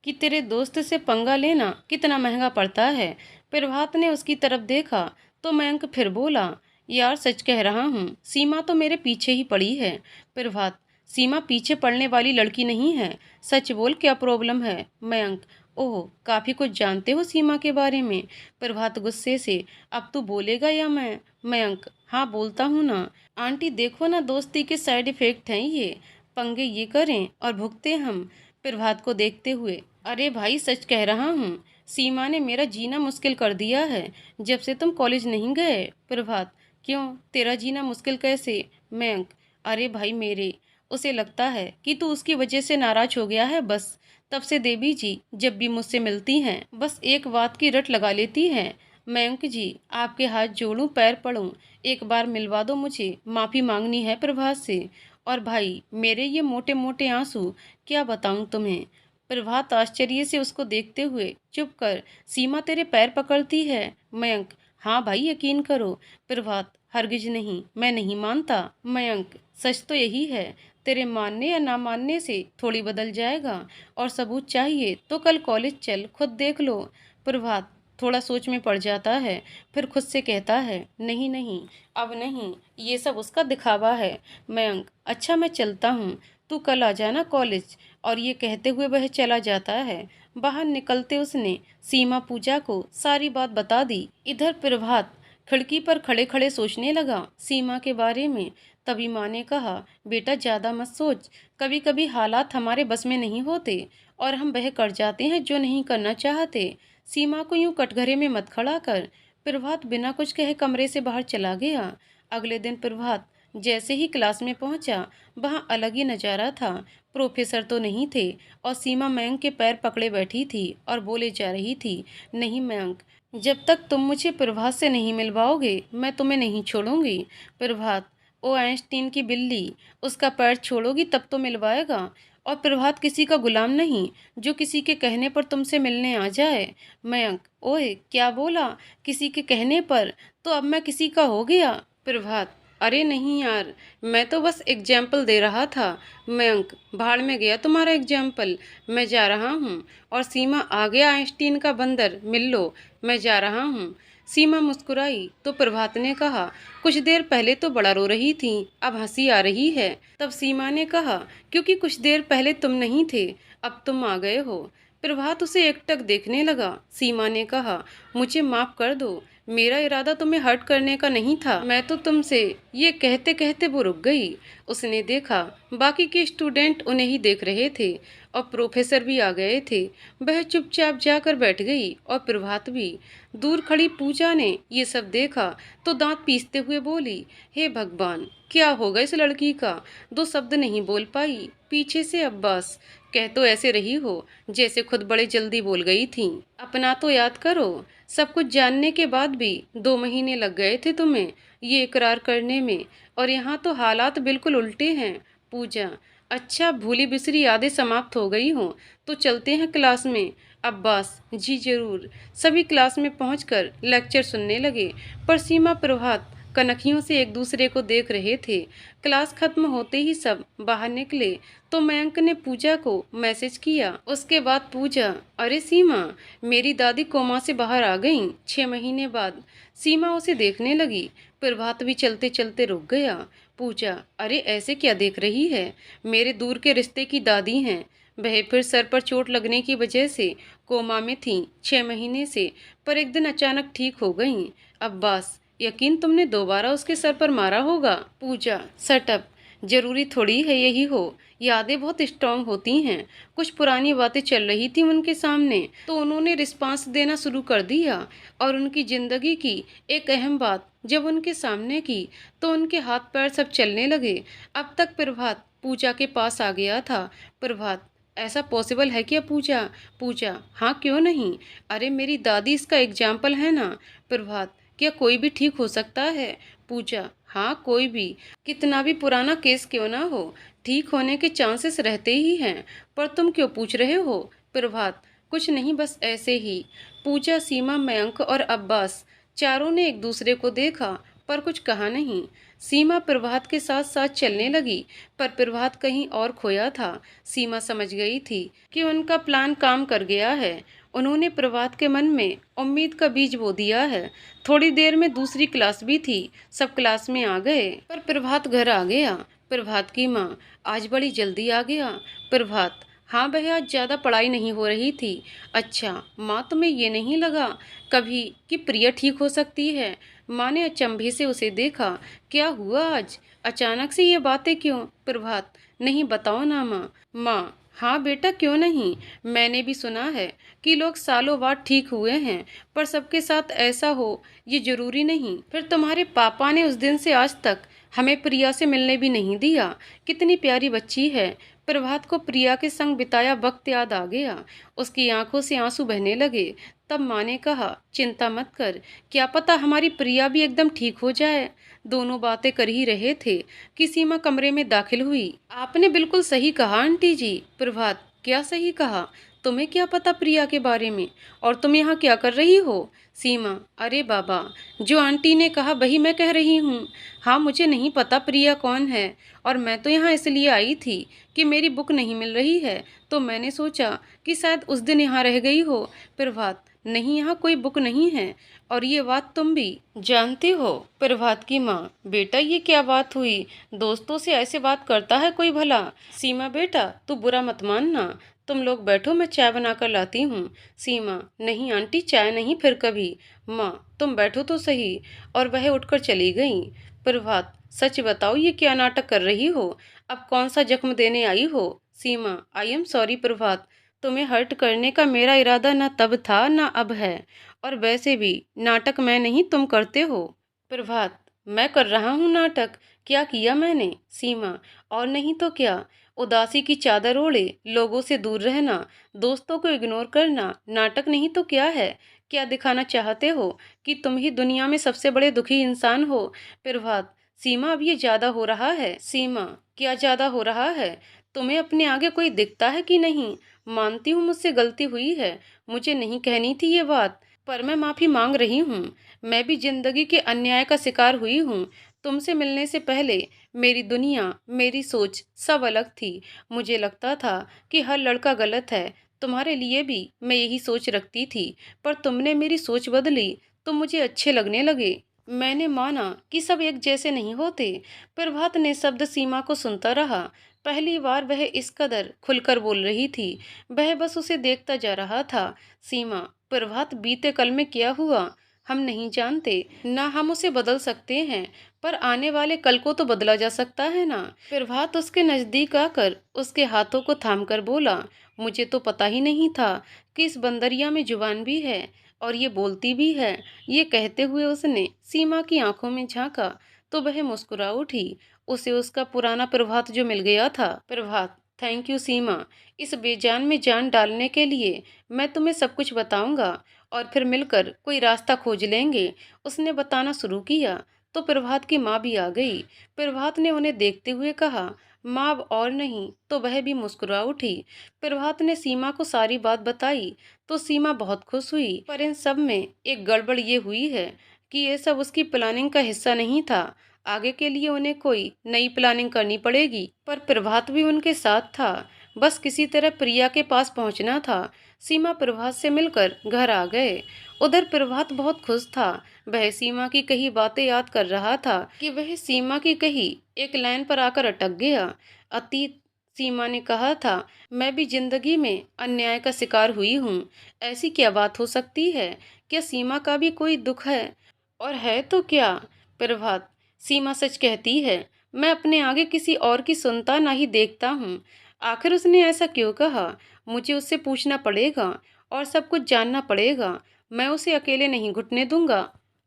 कि तेरे दोस्त से पंगा लेना कितना महंगा पड़ता है। प्रभात ने उसकी तरफ देखा तो मयंक फिर बोला, यार सच कह रहा हूँ, सीमा तो मेरे पीछे ही पड़ी है। प्रभात, सीमा पीछे पड़ने वाली लड़की नहीं है, सच बोल क्या प्रॉब्लम है? मयंक, ओह काफ़ी कुछ जानते हो सीमा के बारे में। प्रभात गुस्से से, अब तू बोलेगा या मैं? मयंक, हाँ बोलता हूँ ना। आंटी देखो ना, दोस्ती के साइड इफ़ेक्ट हैं ये, पंगे ये करें और भुगते हम। प्रभात को देखते हुए, अरे भाई सच कह रहा हूँ, सीमा ने मेरा जीना मुश्किल कर दिया है जब से तुम कॉलेज नहीं गए। प्रभात, क्यों, तेरा जीना मुश्किल कैसे? मयंक, अरे भाई मेरे, उसे लगता है कि तू उसकी वजह से नाराज हो गया है बस। तब से देवी जी जब भी मुझसे मिलती हैं बस एक बात की रट लगा लेती हैं। मयंक जी, आपके हाथ जोड़ूं पैर पड़ूं, एक बार मिलवा दो मुझे, माफ़ी मांगनी है प्रभात से। और भाई मेरे ये मोटे मोटे आंसू क्या बताऊं तुम्हें। प्रभात आश्चर्य से उसको देखते हुए, चुप कर, सीमा तेरे पैर पकड़ती है। मयंक, हाँ भाई यकीन करो। प्रभात, हरगिज नहीं, मैं नहीं मानता। मयंक, सच तो यही है, तेरे मानने या ना मानने से थोड़ी बदल जाएगा। और सबूत चाहिए तो कल कॉलेज चल, खुद देख लो। प्रभात थोड़ा सोच में पड़ जाता है, फिर खुद से कहता है, नहीं नहीं, अब नहीं, ये सब उसका दिखावा है। मयंक, अच्छा मैं चलता हूँ, तू कल आ जाना कॉलेज। और ये कहते हुए वह चला जाता है। बाहर निकलते उसने सीमा पूजा को सारी बात बता दी। इधर प्रभात खिड़की पर खड़े खड़े सोचने लगा सीमा के बारे में। तभी माँ ने कहा, बेटा ज़्यादा मत सोच, कभी कभी हालात हमारे बस में नहीं होते और हम वह कर जाते हैं जो नहीं करना चाहते। सीमा को यूं कटघरे में मत खड़ा कर। प्रभात बिना कुछ कहे कमरे से बाहर चला गया। अगले दिन प्रभात जैसे ही क्लास में पहुंचा, वहाँ अलग ही नज़ारा था। प्रोफेसर तो नहीं थे और सीमा मयंक के पैर पकड़े बैठी थी और बोले जा रही थी, नहीं मयंक, जब तक तुम मुझे प्रभात से नहीं मिलवाओगे मैं तुम्हें नहीं छोड़ूंगी। प्रभात, ओ आइंस्टीन की बिल्ली, उसका पैर छोड़ोगी तब तो मिलवाएगा। और प्रभात किसी का गुलाम नहीं जो किसी के कहने पर तुमसे मिलने आ जाए। मयंक, ओए क्या बोला, किसी के कहने पर? तो अब मैं किसी का हो गया। प्रभात, अरे नहीं यार, मैं तो बस एग्जाम्पल दे रहा था। मयंक, भाड़ में गया तुम्हारा एग्जाम्पल, मैं जा रहा हूँ। और सीमा, आ गया आइंस्टीन का बंदर, मिल लो, मैं जा रहा हूँ। सीमा मुस्कुराई तो प्रभात ने कहा, कुछ देर पहले तो बड़ा रो रही थी, अब हंसी आ रही है। तब सीमा ने कहा, क्योंकि कुछ देर पहले तुम नहीं थे, अब तुम आ गए हो। प्रभात उसे एकटक देखने लगा। सीमा ने कहा, मुझे माफ कर दो, मेरा इरादा तुम्हें हर्ट करने का नहीं था। मैं तो तुमसे, ये कहते कहते वो रुक गई। उसने देखा बाकी के स्टूडेंट उन्हें ही देख रहे थे और प्रोफेसर भी आ गए थे। वह चुपचाप जाकर बैठ गई और प्रभात भी। दूर खड़ी पूजा ने ये सब देखा तो दांत पीसते हुए बोली, हे भगवान, क्या होगा इस लड़की का? दो शब्द नहीं बोल पाई। पीछे से अब्बास, कह तो ऐसे रही हो जैसे खुद बड़े जल्दी बोल गई थी। अपना तो याद करो, सब कुछ जानने के बाद भी 2 महीने लग गए थे तुम्हें ये इकरार करने में, और यहाँ तो हालात बिल्कुल उल्टे हैं। पूजा, अच्छा भूली बिसरी यादें समाप्त हो गई हों तो चलते हैं क्लास में। अब्बास, जी जरूर। सभी क्लास में पहुंचकर लेक्चर सुनने लगे, पर सीमा प्रभात कनखियों से एक दूसरे को देख रहे थे। क्लास खत्म होते ही सब बाहर निकले तो मयंक ने पूजा को मैसेज किया। उसके बाद पूजा, अरे सीमा, मेरी दादी कोमा से बाहर आ गईं 6 महीने बाद। सीमा उसे देखने लगी। प्रभात भी चलते चलते रुक गया। पूजा, अरे ऐसे क्या देख रही है? मेरे दूर के रिश्ते की दादी हैं। वह फिर सर पर चोट लगने की वजह से कोमा में थीं 6 महीने से, पर एक दिन अचानक ठीक हो गईं। अब्बास, यकीन तुमने दोबारा उसके सर पर मारा होगा। पूजा, सटअप, जरूरी थोड़ी है यही हो, यादें बहुत स्ट्रांग होती हैं। कुछ पुरानी बातें चल रही थी उनके सामने तो उन्होंने रिस्पांस देना शुरू कर दिया, और उनकी जिंदगी की एक अहम बात जब उनके सामने की तो उनके हाथ पैर सब चलने लगे। अब तक प्रभात पूजा के पास आ गया था। प्रभात, ऐसा पॉसिबल है क्या पूजा? पूजा, हाँ क्यों नहीं, अरे मेरी दादी इसका एग्जाम्पल है ना। प्रभात, क्या कोई भी ठीक हो सकता है? पूजा, हाँ कोई भी, कितना भी पुराना केस क्यों ना हो, ठीक होने के चांसेस रहते ही हैं। पर तुम क्यों पूछ रहे हो? प्रभात, कुछ नहीं, बस ऐसे ही। पूजा, सीमा, मयंक और अब्बास चारों ने एक दूसरे को देखा पर कुछ कहा नहीं। सीमा प्रभात के साथ साथ चलने लगी, पर प्रभात कहीं और खोया था। सीमा समझ गई थी कि उनका प्लान काम कर गया है। उन्होंने प्रभात के मन में उम्मीद का बीज बो दिया है। थोड़ी देर में दूसरी क्लास भी थी, सब क्लास में आ गए, पर प्रभात घर आ गया। प्रभात की माँ, आज बड़ी जल्दी आ गया। प्रभात, हाँ भैया, आज ज़्यादा पढ़ाई नहीं हो रही थी। अच्छा माँ, तुम्हें ये नहीं लगा कभी कि प्रिया ठीक हो सकती है? माँ ने अचंभे से उसे देखा। क्या हुआ आज अचानक से ये बातें क्यों? प्रभात, नहीं बताओ ना माँ। माँ, हाँ बेटा, क्यों नहीं, मैंने भी सुना है कि लोग सालों बाद ठीक हुए हैं, पर सबके साथ ऐसा हो ये जरूरी नहीं। फिर तुम्हारे पापा ने उस दिन से आज तक हमें प्रिया से मिलने भी नहीं दिया। कितनी प्यारी बच्ची है। प्रभात को प्रिया के संग बिताया वक्त याद आ गया। उसकी आंखों से आंसू बहने लगे। तब माँ ने कहा, चिंता मत कर, क्या पता हमारी प्रिया भी एकदम ठीक हो जाए। दोनों बातें कर ही रहे थे कि सीमा कमरे में दाखिल हुई। आपने बिल्कुल सही कहा आंटी जी। प्रभात, क्या सही कहा? तुम्हें क्या पता प्रिया के बारे में? और तुम यहाँ क्या कर रही हो? सीमा, अरे बाबा, जो आंटी ने कहा वही मैं कह रही हूँ। हाँ, मुझे नहीं पता प्रिया कौन है, और मैं तो यहाँ इसलिए आई थी कि मेरी बुक नहीं मिल रही है, तो मैंने सोचा कि शायद उस दिन यहाँ रह गई हो। प्रभात, नहीं, यहाँ कोई बुक नहीं है, और ये बात तुम भी जानती हो। प्रभात की माँ, बेटा ये क्या बात हुई? दोस्तों से ऐसे बात करता है कोई भला? सीमा बेटा, तू बुरा मत मानना, तुम लोग बैठो, मैं चाय बनाकर लाती हूँ। सीमा, नहीं आंटी, चाय नहीं, फिर कभी। माँ, तुम बैठो तो सही। और वह उठकर चली गई। प्रभात, सच बताओ ये क्या नाटक कर रही हो? अब कौन सा जख्म देने आई हो? सीमा, आई एम सॉरी प्रभात, तुम्हें हर्ट करने का मेरा इरादा न तब था न अब है, और वैसे भी नाटक मैं नहीं तुम करते हो। प्रभात, मैं कर रहा हूँ नाटक? क्या किया मैंने? सीमा, और नहीं तो क्या, उदासी की चादर ओढ़े लोगों से दूर रहना, दोस्तों को इग्नोर करना नाटक नहीं तो क्या है? क्या दिखाना चाहते हो कि तुम ही दुनिया में सबसे बड़े दुखी इंसान हो? प्रभात, सीमा अब ये ज्यादा हो रहा है। सीमा, क्या ज्यादा हो रहा है? तुम्हें अपने आगे कोई दिखता है कि नहीं? मानती हूँ मुझसे गलती हुई है, मुझे नहीं कहनी थी ये बात, पर मैं माफी मांग रही हूँ। मैं भी जिंदगी के अन्याय का शिकार हुई हूँ। तुमसे मिलने से पहले मेरी दुनिया, मेरी सोच सब अलग थी। मुझे लगता था कि हर लड़का गलत है। तुम्हारे लिए भी मैं यही सोच रखती थी, पर तुमने मेरी सोच बदली, तुम मुझे अच्छे लगने लगे। मैंने माना कि सब एक जैसे नहीं होते। प्रभात ने शब्द सीमा को सुनता रहा। पहली बार वह इस कदर खुलकर बोल रही थी। वह बस उसे देखता जा रहा था। सीमा, प्रभात, बीते कल में क्या हुआ हम नहीं जानते, ना हम उसे बदल सकते हैं, पर आने वाले कल को तो बदला जा सकता है ना। प्रभात उसके नजदीक आकर उसके हाथों को थामकर बोला, मुझे तो पता ही नहीं था कि इस बंदरिया में जुबान भी है और ये बोलती भी है। ये कहते हुए उसने सीमा की आंखों में झांका तो वह मुस्कुरा उठी। उसे उसका पुराना प्रभात जो मिल गया था। प्रभात, थैंक यू सीमा, इस बेजान में जान डालने के लिए। मैं तुम्हें सब कुछ बताऊंगा और फिर मिलकर कोई रास्ता खोज लेंगे। उसने बताना शुरू किया तो प्रभात की माँ भी आ गई। प्रभात ने उन्हें देखते हुए कहा, माँ अब और नहीं, तो वह भी मुस्कुरा उठी। प्रभात ने सीमा को सारी बात बताई तो सीमा बहुत खुश हुई, पर इन सब में एक गड़बड़ ये हुई है कि ये सब उसकी प्लानिंग का हिस्सा नहीं था। आगे के लिए उन्हें कोई नई प्लानिंग करनी पड़ेगी, पर प्रभात भी उनके साथ था। बस किसी तरह प्रिया के पास पहुंचना था। सीमा प्रभात से मिलकर घर आ गए। उधर प्रभात बहुत खुश था। वह सीमा की कही बातें याद कर रहा था कि वह सीमा की कही एक लाइन पर आकर अटक गया। अतीत, सीमा ने कहा था, मैं भी जिंदगी में अन्याय का शिकार हुई हूँ। ऐसी क्या बात हो सकती है? क्या सीमा का भी कोई दुख है? और है तो क्या? प्रभात, सीमा सच कहती है, मैं अपने आगे किसी और की सुनता ना ही देखता हूँ। आखिर उसने ऐसा क्यों कहा? मुझे उससे पूछना पड़ेगा और सब कुछ जानना पड़ेगा। मैं उसे अकेले नहीं घुटने दूंगा।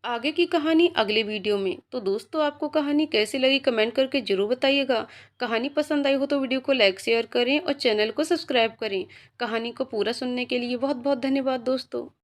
आगे की कहानी अगले वीडियो में। तो दोस्तों, आपको कहानी कैसी लगी कमेंट करके जरूर बताइएगा। कहानी पसंद आई हो तो वीडियो को लाइक शेयर करें और चैनल को सब्सक्राइब करें। कहानी को पूरा सुनने के लिए बहुत बहुत धन्यवाद दोस्तों।